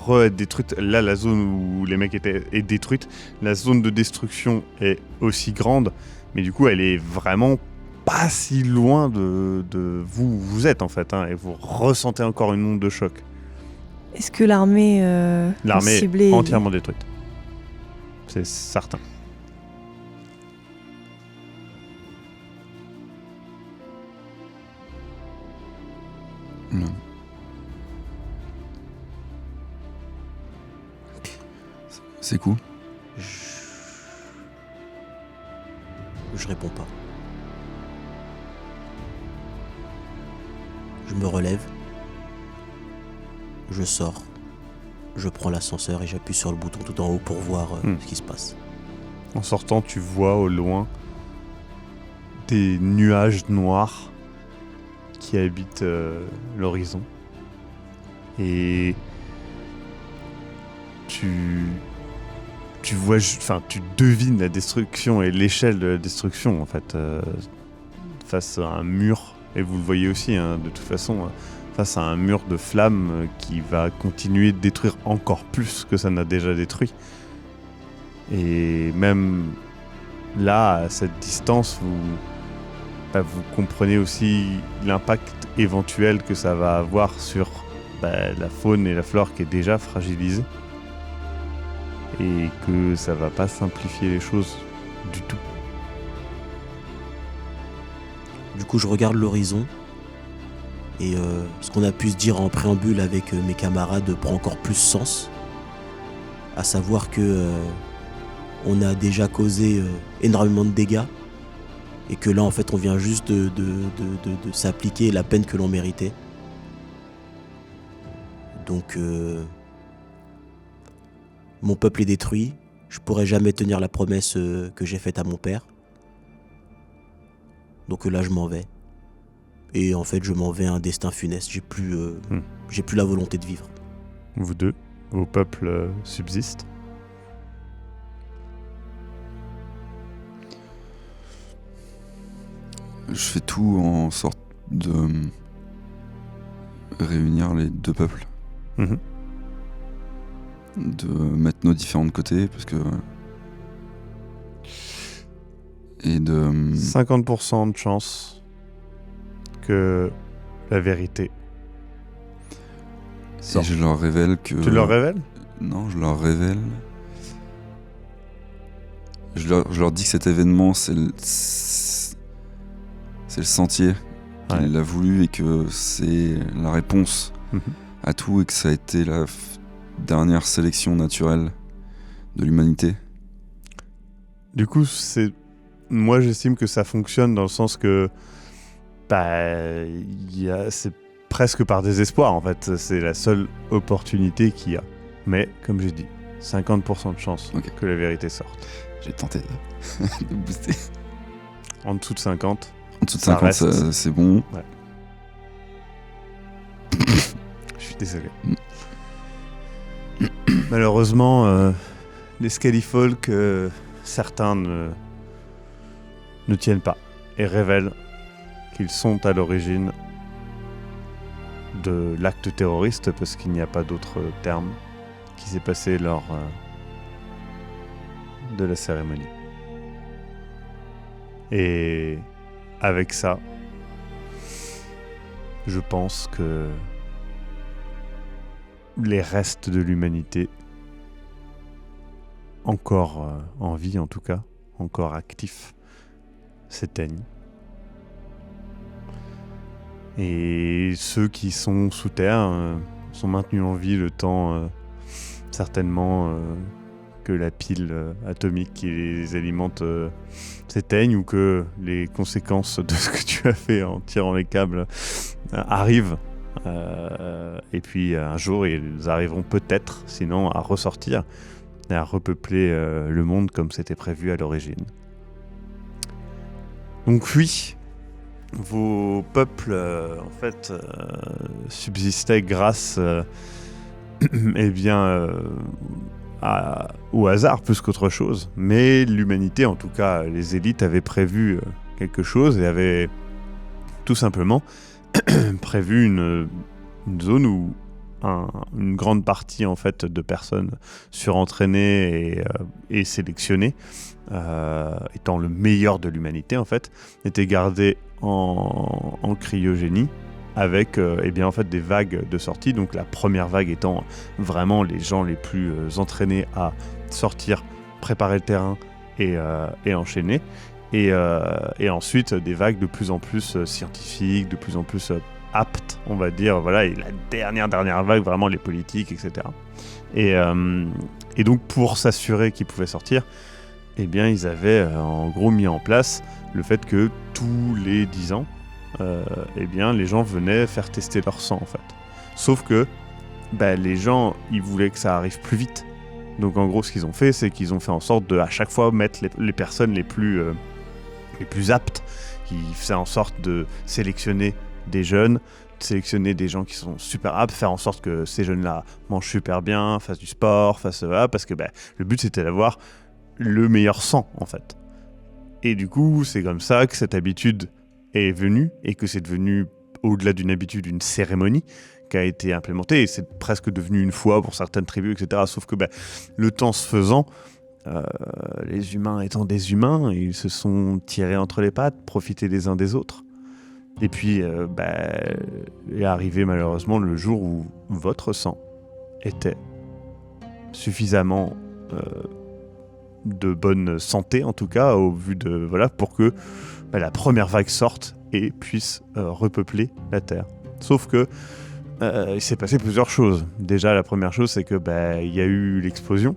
[SPEAKER 1] être détruite. Là, la zone où les mecs étaient est détruite. La zone de destruction est aussi grande. Mais du coup, elle est vraiment pas si loin de vous où vous êtes, en fait. Hein, et vous ressentez encore une onde de choc.
[SPEAKER 4] Est-ce que l'armée
[SPEAKER 1] L'armée est entièrement détruite. C'est certain.
[SPEAKER 2] Non. C'est cool.
[SPEAKER 3] Je réponds pas. Je me relève. Je sors. Je prends l'ascenseur et j'appuie sur le bouton tout en haut pour voir ce qui se passe.
[SPEAKER 1] En sortant, tu vois au loin des nuages noirs qui habitent l'horizon. Et tu vois, tu devines la destruction et l'échelle de la destruction en fait face à un mur. Et vous le voyez aussi, hein, de toute façon, face à un mur de flammes qui va continuer de détruire encore plus que ça n'a déjà détruit. Et même là, à cette distance, vous comprenez aussi l'impact éventuel que ça va avoir sur la faune et la flore qui est déjà fragilisée. Et que ça va pas simplifier les choses du tout.
[SPEAKER 3] Du coup, je regarde l'horizon. Et ce qu'on a pu se dire en préambule avec mes camarades prend encore plus sens. À savoir que on a déjà causé énormément de dégâts. Et que là, en fait, on vient juste de s'appliquer la peine que l'on méritait. Donc, mon peuple est détruit. Je pourrai jamais tenir la promesse que j'ai faite à mon père. Donc là, je m'en vais. Et en fait, je m'en vais à un destin funeste. J'ai plus la volonté de vivre.
[SPEAKER 1] Vous deux, vos peuples subsistent.
[SPEAKER 2] Je fais tout en sorte de réunir les deux peuples.
[SPEAKER 1] Mhm.
[SPEAKER 2] De mettre nos différents côtés, parce que... Et de...
[SPEAKER 1] 50% de chance que la vérité
[SPEAKER 2] Et
[SPEAKER 1] sorte.
[SPEAKER 2] je leur révèle que...
[SPEAKER 1] Tu leur révèles ?
[SPEAKER 2] Non, je leur révèle... Je leur dis que cet événement, c'est le sentier qu'il a voulu et que c'est la réponse à tout et que ça a été la dernière sélection naturelle de l'humanité.
[SPEAKER 1] Du coup, moi j'estime que ça fonctionne dans le sens que c'est presque par désespoir en fait. C'est la seule opportunité qu'il y a. Mais comme j'ai dit, 50% de chance que la vérité sorte.
[SPEAKER 2] J'ai tenté de booster.
[SPEAKER 1] En dessous de 50.
[SPEAKER 2] En dessous de 50, c'est bon.
[SPEAKER 1] Ouais. Je suis désolé. Malheureusement, les Scalifolk, certains ne tiennent pas et révèlent qu'ils sont à l'origine de l'acte terroriste, parce qu'il n'y a pas d'autre terme, qui s'est passé lors de la cérémonie. Et avec ça, je pense que les restes de l'humanité, encore en vie en tout cas, encore actifs, s'éteignent. Et ceux qui sont sous terre sont maintenus en vie le temps, certainement, que la pile atomique qui les alimente s'éteigne ou que les conséquences de ce que tu as fait en tirant les câbles arrivent. Et puis un jour, ils arriveront peut-être, sinon, à ressortir et à repeupler le monde comme c'était prévu à l'origine. Donc oui, vos peuples, en fait, subsistaient grâce eh bien, au hasard plus qu'autre chose. Mais l'humanité, en tout cas les élites, avaient prévu quelque chose et avaient tout simplement prévu une zone où une grande partie en fait de personnes surentraînées et sélectionnées, étant le meilleur de l'humanité en fait, étaient gardées en cryogénie avec eh bien, en fait, des vagues de sortie. Donc la première vague étant vraiment les gens les plus entraînés à sortir, préparer le terrain et enchaîner. Et ensuite des vagues de plus en plus scientifiques, de plus en plus aptes, on va dire. Voilà, et la dernière vague, vraiment les politiques, etc. Et donc pour s'assurer qu'ils pouvaient sortir, eh bien, ils avaient en gros mis en place le fait que tous les 10 ans, eh bien, les gens venaient faire tester leur sang en fait. Sauf que les gens, ils voulaient que ça arrive plus vite. Donc en gros, ce qu'ils ont fait, c'est qu'ils ont fait en sorte de à chaque fois mettre les personnes les plus aptes. Ils faisaient en sorte de sélectionner des jeunes, de sélectionner des gens qui sont super aptes, faire en sorte que ces jeunes-là mangent super bien, fassent du sport, parce que le but c'était d'avoir le meilleur sang en fait. Et du coup, c'est comme ça que cette habitude est venue et que c'est devenu, au-delà d'une habitude, une cérémonie qui a été implémentée, et c'est presque devenu une foi pour certaines tribus, etc. Sauf que le temps se faisant, les humains étant des humains, ils se sont tirés entre les pattes, profité les uns des autres. Et puis est arrivé malheureusement le jour où votre sang était suffisamment de bonne santé, en tout cas au vu de pour que la première vague sorte et puisse repeupler la Terre. Sauf que il s'est passé plusieurs choses. Déjà, la première chose, c'est que il y a eu l'explosion.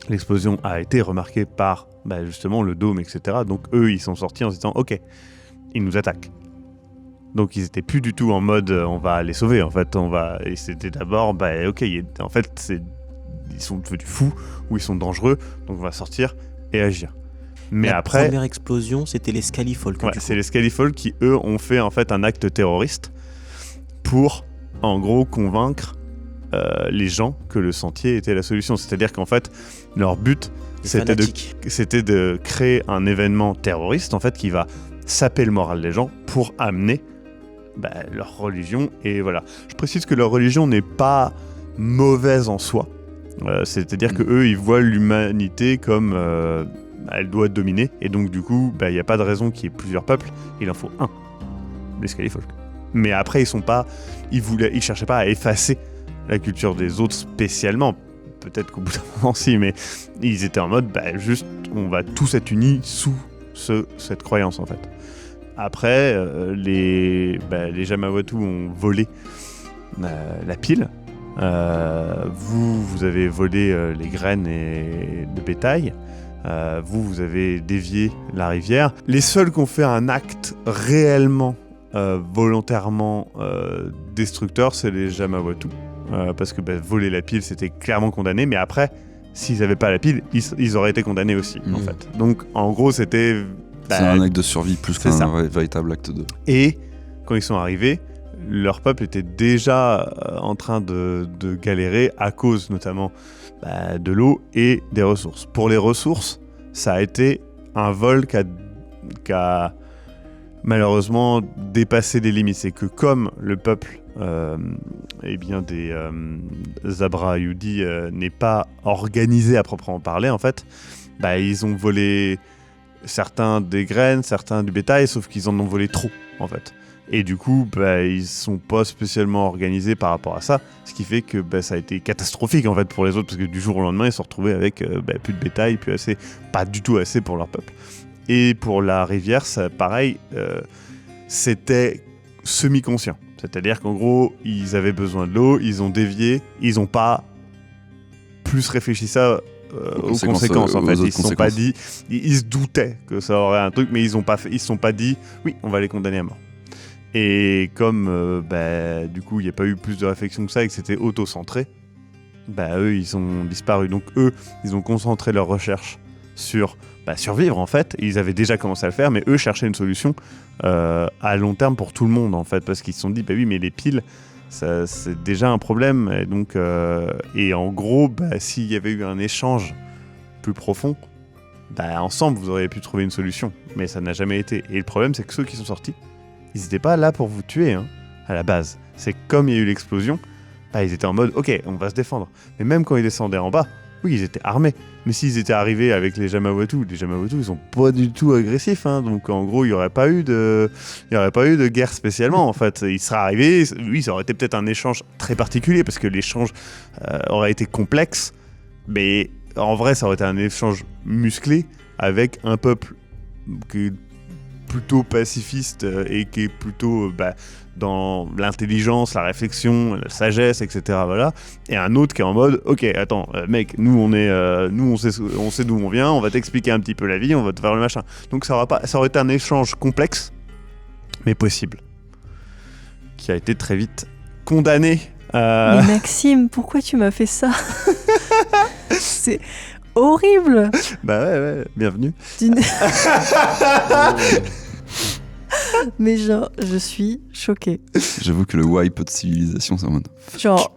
[SPEAKER 1] L'explosion a été remarquée par justement le dôme, etc. Donc eux, ils sont sortis en se disant ok, ils nous attaquent. Donc ils étaient plus du tout en mode on va les sauver en fait, et c'était d'abord ok, en fait ils sont devenus fous ou ils sont dangereux, donc on va sortir et agir. Mais
[SPEAKER 3] la
[SPEAKER 1] après,
[SPEAKER 3] première explosion, c'était les Skyfall.
[SPEAKER 1] C'est les Skyfall qui eux ont fait en fait un acte terroriste pour en gros convaincre les gens que le sentier était la solution. C'est-à-dire qu'en fait leur but c'était de créer un événement terroriste en fait qui va saper le moral des gens pour amener leur religion. Et voilà, je précise que leur religion n'est pas mauvaise en soi, c'est-à-dire que eux ils voient l'humanité comme elle doit dominer, et donc du coup il n'y a pas de raison qu'il y ait plusieurs peuples, il en faut un, les Skyfolk. Mais après ils cherchaient pas à effacer la culture des autres spécialement, peut-être qu'au bout d'un moment si, mais ils étaient en mode juste on va tous être unis sous cette croyance en fait. Après, les Jamawatu ont volé la pile. Vous avez volé les graines et le bétail. Vous avez dévié la rivière. Les seuls qui ont fait un acte réellement, volontairement destructeur, c'est les Jamawatu. Parce que voler la pile, c'était clairement condamné. Mais après, s'ils n'avaient pas la pile, ils auraient été condamnés aussi, en fait. Donc, en gros, c'était...
[SPEAKER 2] c'est un acte de survie plus qu'un véritable acte de...
[SPEAKER 1] Et quand ils sont arrivés, leur peuple était déjà en train de galérer à cause notamment de l'eau et des ressources. Pour les ressources, ça a été un vol qui a malheureusement dépassé les limites. C'est que comme le peuple des Zabrayoudi n'est pas organisé à proprement parler, en fait, ils ont volé certains des graines, certains du bétail, sauf qu'ils en ont volé trop, en fait. Et du coup, ils sont pas spécialement organisés par rapport à ça, ce qui fait que ça a été catastrophique en fait pour les autres, parce que du jour au lendemain, ils se sont retrouvés avec plus de bétail, pas du tout assez pour leur peuple. Et pour la rivière, ça, pareil, c'était semi-conscient. C'est-à-dire qu'en gros, ils avaient besoin de l'eau, ils ont dévié, ils n'ont pas plus réfléchi aux conséquences en fait. Ils se sont pas dit, ils se doutaient que ça aurait un truc, mais ils se sont pas dit, oui, on va les condamner à mort. Et comme du coup il n'y a pas eu plus de réflexion que ça et que c'était auto-centré, eux ils ont disparu. Donc eux, ils ont concentré leurs recherches sur survivre en fait. Ils avaient déjà commencé à le faire, mais eux cherchaient une solution à long terme pour tout le monde en fait, parce qu'ils se sont dit oui, mais les piles, ça, c'est déjà un problème. Et donc et en gros, s'il y avait eu un échange plus profond, ensemble vous auriez pu trouver une solution, mais ça n'a jamais été. Et le problème, c'est que ceux qui sont sortis, ils n'étaient pas là pour vous tuer à la base. C'est comme il y a eu l'explosion, ils étaient en mode ok, on va se défendre. Mais même quand ils descendaient en bas, oui, ils étaient armés. Mais s'ils étaient arrivés avec les Jamawatu, ils sont pas du tout agressifs. Donc en gros, il n'y aurait pas eu de guerre spécialement. En fait, ils seraient arrivés. Oui, ça aurait été peut-être un échange très particulier parce que l'échange aurait été complexe. Mais en vrai, ça aurait été un échange musclé avec un peuple qui est plutôt pacifiste et qui est plutôt dans l'intelligence, la réflexion, la sagesse, etc. Voilà. Et un autre qui est en mode, ok, attends, mec, nous on sait d'où on vient, on va t'expliquer un petit peu la vie, on va te faire le machin. Donc ça aurait été un échange complexe, mais possible, qui a été très vite condamné.
[SPEAKER 4] Mais Maxime, pourquoi tu m'as fait ça? C'est horrible.
[SPEAKER 1] Ouais, bienvenue.
[SPEAKER 4] Mais genre, je suis choquée.
[SPEAKER 2] J'avoue que le wipe de civilisation, c'est en mode...
[SPEAKER 4] Genre...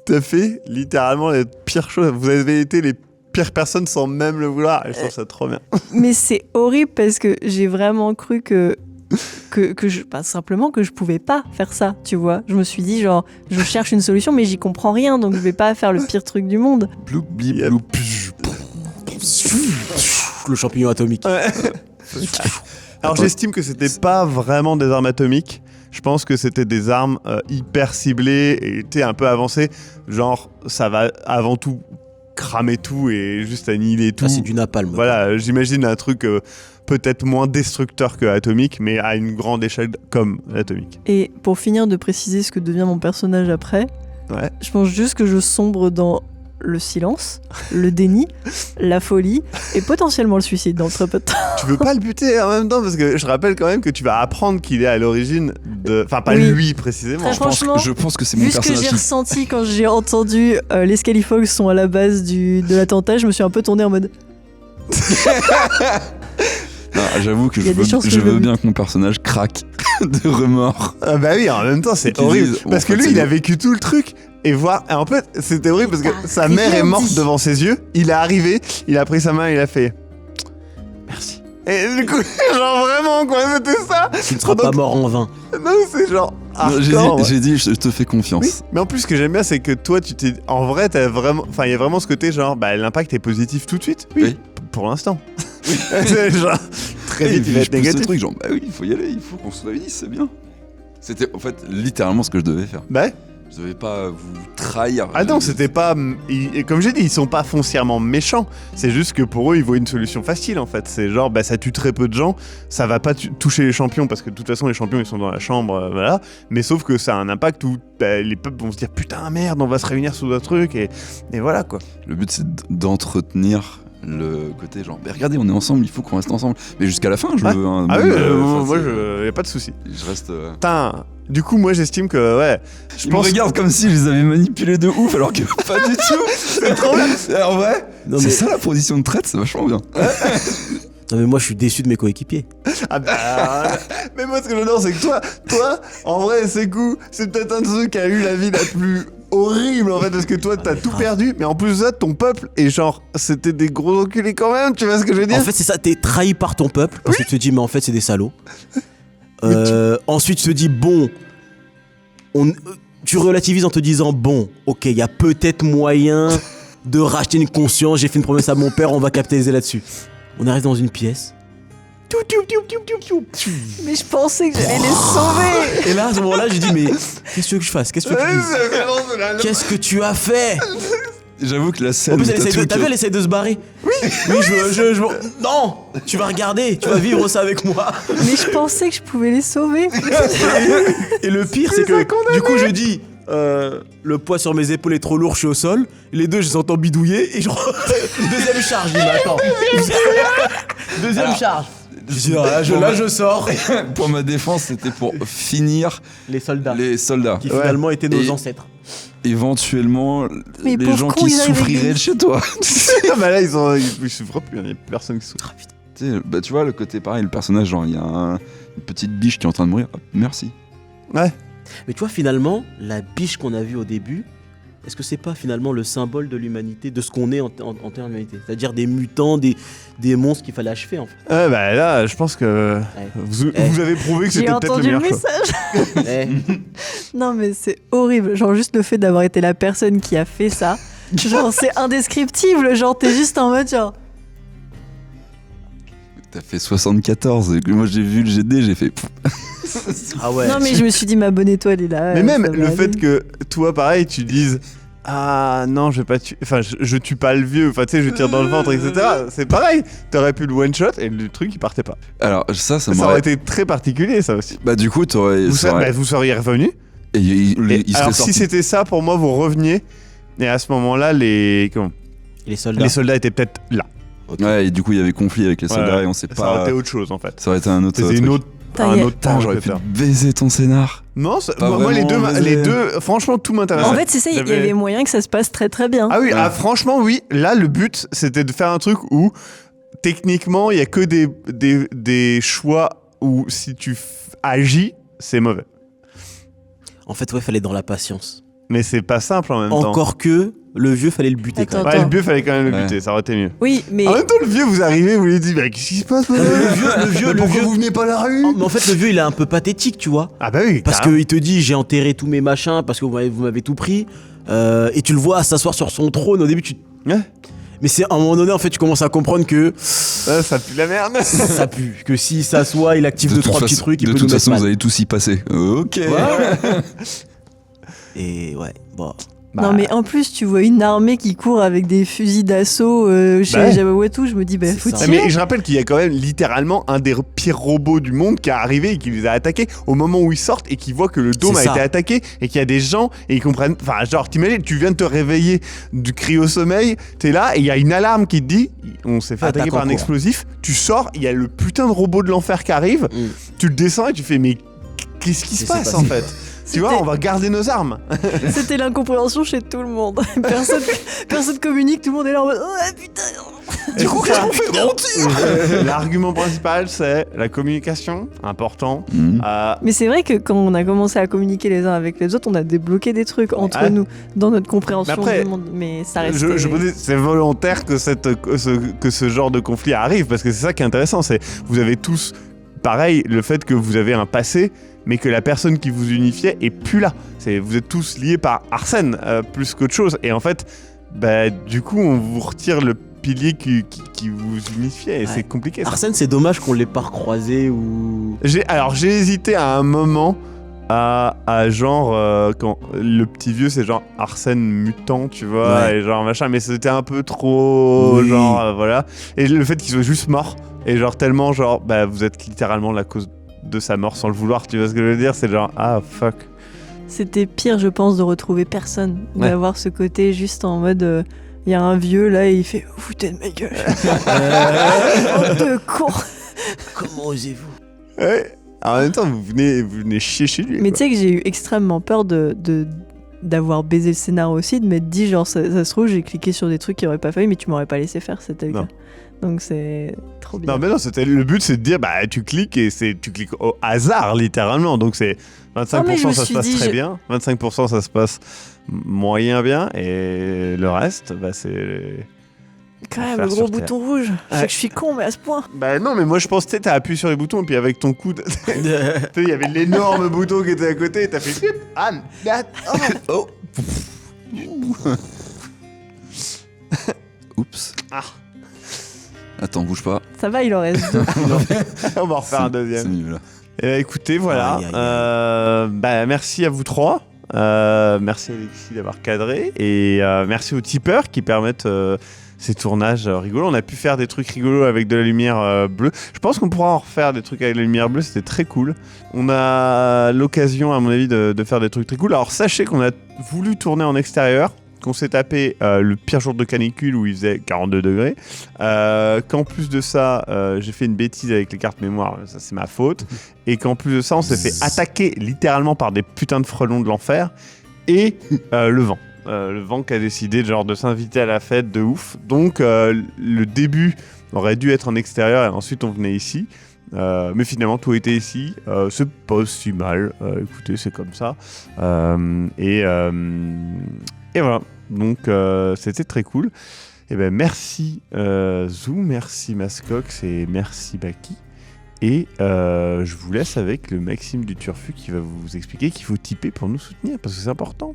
[SPEAKER 1] T'as fait littéralement les pires choses. Vous avez été les pires personnes sans même le vouloir. Et je trouve ça trop bien.
[SPEAKER 4] Mais c'est horrible parce que j'ai vraiment cru que simplement que je pouvais pas faire ça, tu vois. Je me suis dit genre, je cherche une solution mais j'y comprends rien, donc je vais pas faire le pire truc du monde.
[SPEAKER 2] Bloup, blip, bloup.
[SPEAKER 3] Le champignon atomique.
[SPEAKER 1] Ouais. Alors j'estime que c'était pas vraiment des armes atomiques. Je pense que c'était des armes hyper ciblées et un peu avancées. Genre, ça va avant tout cramer tout et juste annihiler tout.
[SPEAKER 3] Ah, c'est du napalm.
[SPEAKER 1] Voilà, j'imagine un truc peut-être moins destructeur que atomique, mais à une grande échelle comme l'atomique.
[SPEAKER 4] Et pour finir de préciser ce que devient mon personnage après, je pense juste que je sombre dans le silence, le déni, la folie et potentiellement le suicide dans très peu de temps.
[SPEAKER 1] Tu veux pas le buter en même temps, parce que je rappelle quand même que tu vas apprendre qu'il est à l'origine de... Enfin, pas lui précisément.
[SPEAKER 4] Très franchement,
[SPEAKER 2] je pense que c'est mon personnage.
[SPEAKER 4] Vu ce que j'ai ressenti quand j'ai entendu les Scalifogs sont à la base de l'attentat, je me suis un peu tourné en mode...
[SPEAKER 2] Non, j'avoue que je veux bien que mon personnage craque de remords.
[SPEAKER 1] Ah bah oui, en même temps c'est horrible, parce que lui il a vécu tout le truc. Et en fait c'était horrible parce que sa mère est morte devant ses yeux. Il est arrivé, il a pris sa main et il a fait merci. Et du coup genre vraiment quoi, c'était ça.
[SPEAKER 3] Tu ne seras pas mort en vain.
[SPEAKER 1] Non, c'est genre
[SPEAKER 2] j'ai dit je te fais confiance.
[SPEAKER 1] Oui, mais en plus ce que j'aime bien c'est que toi en vrai t'as vraiment, enfin il y a vraiment ce côté genre l'impact est positif tout de suite. Oui. Pour l'instant. Genre, très vite il va être négatif.
[SPEAKER 2] Ce truc genre oui, il faut y aller, il faut qu'on se réunisse, c'est bien. C'était en fait littéralement ce que je devais faire. Je devais pas vous trahir.
[SPEAKER 1] Ah non, c'était pas... comme j'ai dit, ils sont pas foncièrement méchants. C'est juste que pour eux, ils voient une solution facile, en fait. C'est genre, ça tue très peu de gens. Ça va pas toucher les champions, parce que de toute façon, les champions, ils sont dans la chambre, voilà. Mais sauf que ça a un impact où les peuples vont se dire, putain, merde, on va se réunir sous un truc, et voilà, quoi.
[SPEAKER 2] Le but, c'est d'entretenir le côté genre, regardez, on est ensemble, il faut qu'on reste ensemble. Mais jusqu'à la fin, je veux...
[SPEAKER 1] moi, y a pas de souci.
[SPEAKER 2] Je reste...
[SPEAKER 1] Putain... Du coup, moi, j'estime que,
[SPEAKER 2] je me regarde comme si je les avais manipulés de ouf, alors que pas du tout.
[SPEAKER 1] C'est trop bien.
[SPEAKER 2] En vrai, c'est ça la position de traite, c'est vachement bien.
[SPEAKER 3] Non mais moi, je suis déçu de mes coéquipiers.
[SPEAKER 1] Mais moi, ce que j'adore, c'est que toi, en vrai, c'est cool. C'est peut-être un de ceux qui a eu la vie la plus horrible, en fait, parce que toi, t'as tout perdu. Mais en plus de ça, ton peuple, et genre, c'était des gros enculés quand même, tu vois ce que je veux dire?
[SPEAKER 3] En fait, c'est ça, t'es trahi par ton peuple, parce que tu te dis, mais en fait, c'est des salauds. Ensuite, tu te dis, bon, tu relativises en te disant, bon, ok, il y a peut-être moyen de racheter une conscience, j'ai fait une promesse à mon père, on va capitaliser là-dessus. On arrive dans une pièce.
[SPEAKER 4] Mais je pensais que j'allais les sauver.
[SPEAKER 3] Et là, à ce moment-là, j'ai dit, mais qu'est-ce que tu veux que je fasse? Qu'est-ce que tu as fait?
[SPEAKER 2] J'avoue que la scène...
[SPEAKER 3] En plus, t'as vu, elle essaie de se barrer. Oui, non, tu vas regarder, tu vas vivre ça avec moi.
[SPEAKER 4] Mais je pensais que je pouvais les sauver.
[SPEAKER 3] Et le pire, c'est que du coup, je dis, Le poids sur mes épaules est trop lourd, je suis au sol. Les deux, je les entends bidouiller et genre. Deuxième charge, il m'attend. Deuxième charge. Je dis, là, je sors.
[SPEAKER 2] Pour ma défense, c'était pour finir
[SPEAKER 3] Les soldats.
[SPEAKER 2] les soldats.
[SPEAKER 3] Qui finalement étaient nos
[SPEAKER 2] Et-
[SPEAKER 3] ancêtres.
[SPEAKER 2] Éventuellement,
[SPEAKER 4] Mais
[SPEAKER 2] les
[SPEAKER 4] pauvres
[SPEAKER 2] gens
[SPEAKER 4] cons,
[SPEAKER 2] qui
[SPEAKER 4] ils arrivent avec
[SPEAKER 2] souffriraient
[SPEAKER 4] des-
[SPEAKER 2] de chez toi.
[SPEAKER 1] Bah là, ils souffrent plus, il n'y a personne qui souffre.
[SPEAKER 2] Tu sais, bah, tu vois, le côté pareil, le personnage, genre, il y a une petite biche qui est en train de mourir. Hop, merci.
[SPEAKER 1] Ouais.
[SPEAKER 3] Mais tu vois, finalement, la biche qu'on a vue au début, est-ce que c'est pas finalement le symbole de l'humanité, de ce qu'on est en termes d'humanité? C'est-à-dire des mutants, des monstres qu'il fallait achever en fait.
[SPEAKER 1] Bah là, je pense que vous avez prouvé que
[SPEAKER 4] J'ai
[SPEAKER 1] c'était peut-être le
[SPEAKER 4] entendu le
[SPEAKER 1] meilleur choix.
[SPEAKER 4] message.
[SPEAKER 3] Eh,
[SPEAKER 4] Non, mais c'est horrible. Genre, juste le fait d'avoir été la personne qui a fait ça. Genre, c'est indescriptible. Genre, t'es juste en mode genre.
[SPEAKER 2] T'as fait 74. Et que moi, j'ai vu le GD, j'ai fait.
[SPEAKER 3] Ah ouais.
[SPEAKER 4] Non, mais je me suis dit, ma bonne étoile est là.
[SPEAKER 1] Mais même
[SPEAKER 4] ça va
[SPEAKER 1] le
[SPEAKER 4] aller.
[SPEAKER 1] fait que toi, pareil, tu dises ah non, je vais pas tuer. Enfin, je tue pas le vieux. Enfin, tu sais, je tire dans le ventre, etc. C'est pareil. T'aurais pu le one shot et le truc il partait pas.
[SPEAKER 2] Alors, ça
[SPEAKER 1] Ça
[SPEAKER 2] m'aurait.
[SPEAKER 1] aurait été très particulier, ça aussi.
[SPEAKER 2] Bah, du coup, t'aurais.
[SPEAKER 1] Vous,
[SPEAKER 2] ça aurait-
[SPEAKER 1] vous seriez revenu.
[SPEAKER 2] Et il serait
[SPEAKER 1] Alors,
[SPEAKER 2] sorti.
[SPEAKER 1] si c'était ça, pour moi, vous reveniez. Et à ce moment-là, les
[SPEAKER 3] Les
[SPEAKER 1] soldats étaient peut-être là.
[SPEAKER 2] Ouais, et du coup, il y avait conflit avec les soldats
[SPEAKER 1] Ouais.
[SPEAKER 2] et on sait
[SPEAKER 1] Ça aurait
[SPEAKER 2] pas.
[SPEAKER 1] été autre chose en fait.
[SPEAKER 2] Ça aurait été un autre.
[SPEAKER 1] C'était
[SPEAKER 2] truc.
[SPEAKER 1] une autre.
[SPEAKER 4] Putain,
[SPEAKER 1] Un
[SPEAKER 4] y a-
[SPEAKER 1] autre
[SPEAKER 2] Putain,
[SPEAKER 1] temps,
[SPEAKER 2] j'aurais
[SPEAKER 1] peut-être.
[SPEAKER 2] pu baiser ton scénar.
[SPEAKER 1] Non,
[SPEAKER 2] Pas
[SPEAKER 1] moi les
[SPEAKER 2] vraiment,
[SPEAKER 1] deux,
[SPEAKER 2] vas-y.
[SPEAKER 1] franchement, tout m'intéresse.
[SPEAKER 4] En fait, c'est ça, il y
[SPEAKER 1] J'avais-
[SPEAKER 4] avait moyen que ça se passe très très bien.
[SPEAKER 1] Ah oui,
[SPEAKER 2] Ouais.
[SPEAKER 1] franchement, oui. Là, le but, c'était de faire un truc où, techniquement, il y a que des choix où si tu agis, c'est mauvais.
[SPEAKER 3] En fait, ouais, fallait dans la patience.
[SPEAKER 1] Mais c'est pas simple en même temps.
[SPEAKER 3] Encore que le vieux, fallait le buter quand
[SPEAKER 4] Attends,
[SPEAKER 3] même.
[SPEAKER 1] Ouais, le vieux, fallait quand même le
[SPEAKER 2] Ouais.
[SPEAKER 1] buter, ça aurait été mieux.
[SPEAKER 4] Oui, mais.
[SPEAKER 1] En même temps, le vieux, vous arrivez, vous lui dites, bah, qu'est-ce qui se passe
[SPEAKER 3] Le vieux.
[SPEAKER 1] vous venez pas à la rue
[SPEAKER 3] Oh, mais en fait, le vieux, il est un peu pathétique, tu vois.
[SPEAKER 1] Ah bah oui,
[SPEAKER 3] Parce
[SPEAKER 1] carrément.
[SPEAKER 3] qu'il te dit, j'ai enterré tous mes machins parce que vous m'avez tout pris. Et tu le vois s'asseoir sur son trône. Au début,
[SPEAKER 1] Ouais.
[SPEAKER 3] Mais c'est à un moment donné, en fait, tu commences à comprendre que
[SPEAKER 1] Ça pue la merde.
[SPEAKER 3] ça pue. Que s'il s'assoit, il active
[SPEAKER 2] De
[SPEAKER 3] deux,
[SPEAKER 2] toute
[SPEAKER 3] trois petits
[SPEAKER 2] façon-
[SPEAKER 3] trucs, il
[SPEAKER 2] de
[SPEAKER 3] peut
[SPEAKER 2] toute
[SPEAKER 3] nous mettre
[SPEAKER 2] façon, vous
[SPEAKER 3] mal.
[SPEAKER 2] allez tous y passer. Ok.
[SPEAKER 3] Ouais. Et ouais, bon.
[SPEAKER 4] Non, mais en plus, tu vois une armée qui court avec des fusils d'assaut chez
[SPEAKER 1] Bah ouais.
[SPEAKER 4] Jabawatu. Je me dis, bah,
[SPEAKER 3] C'est
[SPEAKER 4] faut
[SPEAKER 3] ça.
[SPEAKER 4] tirer.
[SPEAKER 1] Mais je rappelle qu'il y a quand même littéralement un des pires robots du monde qui est arrivé et qui les a attaqués au moment où ils sortent et qui voit que le dôme
[SPEAKER 3] C'est
[SPEAKER 1] a
[SPEAKER 3] ça.
[SPEAKER 1] été attaqué et qu'il y a des gens et ils comprennent. Enfin, genre, t'imagines, tu viens de te réveiller du cryo-sommeil, t'es là et il y a une alarme qui te dit on s'est fait
[SPEAKER 3] Attaque
[SPEAKER 1] attaquer
[SPEAKER 3] en
[SPEAKER 1] par un
[SPEAKER 3] cours.
[SPEAKER 1] explosif. Tu sors, il y a le putain de robot de l'enfer qui arrive, tu le descends et tu fais mais qu'est-ce qui se
[SPEAKER 3] Qu'est-ce qui
[SPEAKER 1] passe
[SPEAKER 3] s'est
[SPEAKER 1] en
[SPEAKER 3] passé
[SPEAKER 1] fait? Tu vois, on va garder nos armes.
[SPEAKER 4] C'était l'incompréhension chez tout le monde. Personne communique, tout le monde est là en mode, oh putain.
[SPEAKER 1] Du coup, qu'est-ce qu'on fait? L'argument principal, c'est la communication, important.
[SPEAKER 2] Mhm.
[SPEAKER 4] Mais c'est vrai que quand on a commencé à communiquer les uns avec les autres, on a débloqué des trucs entre
[SPEAKER 1] Ouais.
[SPEAKER 4] nous dans notre compréhension
[SPEAKER 1] Mais après,
[SPEAKER 4] du monde. Mais ça restait.
[SPEAKER 1] C'est volontaire que, que ce genre de conflit arrive parce que c'est ça qui est intéressant. C'est vous avez tous pareil le fait que vous avez un passé, mais que la personne qui vous unifiait est plus là. Vous êtes tous liés par Arsène plus qu'autre chose. Et en fait, bah, du coup, on vous retire le pilier qui vous unifiait. Et
[SPEAKER 3] Ouais.
[SPEAKER 1] c'est compliqué. Ça.
[SPEAKER 3] Arsène, c'est dommage qu'on l'ait pas recroisé ou.
[SPEAKER 1] J'ai hésité à un moment à genre quand le petit vieux c'est genre Arsène mutant, tu vois,
[SPEAKER 3] Ouais.
[SPEAKER 1] et genre machin, mais c'était un peu trop
[SPEAKER 3] Oui.
[SPEAKER 1] genre voilà. Et le fait qu'il soit juste mort et genre tellement genre bah vous êtes littéralement la cause de sa mort sans le vouloir, tu vois ce que je veux dire, c'est genre ah fuck.
[SPEAKER 4] C'était pire, je pense, de retrouver personne.
[SPEAKER 1] Ouais.
[SPEAKER 4] D'avoir ce côté juste en mode. Il y a un vieux là et il fait vous foutez de ma gueule. Oh, de con.
[SPEAKER 3] Comment osez-vous?
[SPEAKER 1] Ouais. En même temps vous venez chier chez lui.
[SPEAKER 4] Mais
[SPEAKER 1] quoi.
[SPEAKER 4] tu sais que j'ai eu extrêmement peur d'avoir baisé le scénario aussi, de m'être dit genre ça se trouve j'ai cliqué sur des trucs qui auraient pas fallu mais tu m'aurais pas laissé faire, c'était le
[SPEAKER 1] Non.
[SPEAKER 4] cas. Donc c'est trop bien.
[SPEAKER 1] Non mais non, c'était le but, c'est de dire bah tu cliques et tu cliques au hasard littéralement, donc c'est 25%
[SPEAKER 4] Non, mais je me
[SPEAKER 1] ça se
[SPEAKER 4] suis
[SPEAKER 1] passe
[SPEAKER 4] dit,
[SPEAKER 1] très bien, 25% ça se passe moyen bien et le reste bah c'est
[SPEAKER 4] Quand même,
[SPEAKER 1] Enfer
[SPEAKER 4] le gros
[SPEAKER 1] sur Terre.
[SPEAKER 4] bouton rouge. Je sais que je suis con mais à ce point.
[SPEAKER 1] bah non mais moi je pense que t'as appuyé sur les boutons et puis avec ton coude tu sais, il y avait l'énorme bouton qui était à côté et t'as fait flip oh.
[SPEAKER 2] Oups.
[SPEAKER 1] Ah.
[SPEAKER 2] Attends, bouge pas.
[SPEAKER 4] Ça va, il en reste deux.
[SPEAKER 1] On va en refaire un
[SPEAKER 2] C'est
[SPEAKER 1] deuxième.
[SPEAKER 2] mieux là.
[SPEAKER 1] Eh ben, écoutez, voilà.
[SPEAKER 3] Aïe, aïe, aïe.
[SPEAKER 1] Bah, merci à vous trois. Merci Alexis d'avoir cadré. Et merci aux tipeurs qui permettent ces tournages rigolos. On a pu faire des trucs rigolos avec de la lumière bleue. Je pense qu'on pourra en refaire des trucs avec la lumière bleue, c'était très cool. On a l'occasion, à mon avis, de faire des trucs très cool. Alors sachez qu'on a voulu tourner en extérieur, qu'on s'est tapé le pire jour de canicule où il faisait 42 degrés, qu'en plus de ça, j'ai fait une bêtise avec les cartes mémoire, ça c'est ma faute, et qu'en plus de ça, on s'est fait attaquer littéralement par des putains de frelons de l'enfer, et le vent. Le vent qui a décidé genre de s'inviter à la fête de ouf. Donc le début aurait dû être en extérieur et ensuite on venait ici. Mais finalement tout était ici. C'est pas si mal. Écoutez, c'est comme ça. Et voilà. Donc c'était très cool. Et ben merci Zou, merci Mascox et merci Baki. Et je vous laisse avec le Maxime du Turfu qui va vous expliquer qu'il faut tiper pour nous soutenir parce que c'est important.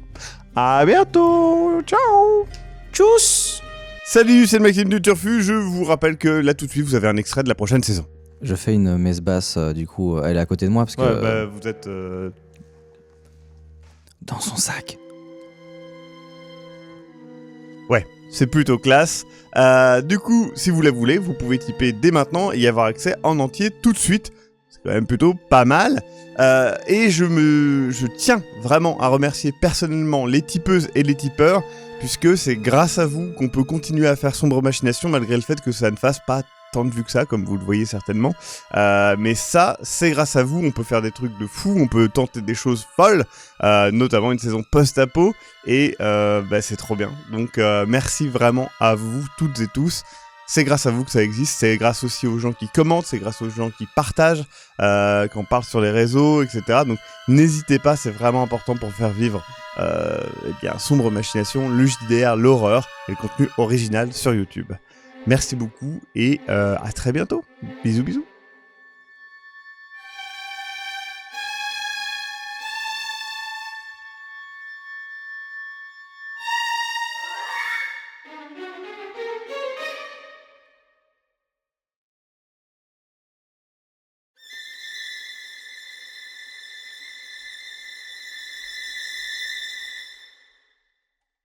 [SPEAKER 1] À bientôt. Ciao.
[SPEAKER 3] Tchuss.
[SPEAKER 1] Salut, c'est le Maxime du Turfu. Je vous rappelle que là tout de suite vous avez un extrait de la prochaine saison.
[SPEAKER 5] Je fais une messe basse, du coup, elle est à côté de moi parce que.
[SPEAKER 1] Ouais, bah, vous êtes.
[SPEAKER 5] Dans son sac.
[SPEAKER 1] Ouais, c'est plutôt classe. Du coup, si vous la voulez, vous pouvez tiper dès maintenant et y avoir accès en entier tout de suite. C'est quand même plutôt pas mal. Et je tiens vraiment à remercier personnellement les tipeuses et les tipeurs, puisque c'est grâce à vous qu'on peut continuer à faire Sombre Machination malgré le fait que ça ne fasse pas tant de vues que ça, comme vous le voyez certainement. Mais ça, c'est grâce à vous, on peut faire des trucs de fou, on peut tenter des choses folles, notamment une saison post-apo, et c'est trop bien. Donc merci vraiment à vous toutes et tous. C'est grâce à vous que ça existe, c'est grâce aussi aux gens qui commentent, c'est grâce aux gens qui partagent, qu'on parle sur les réseaux, etc. Donc n'hésitez pas, c'est vraiment important pour faire vivre Sombre Machination, le JDR, l'horreur et le contenu original sur YouTube. Merci beaucoup et à très bientôt. Bisous bisous.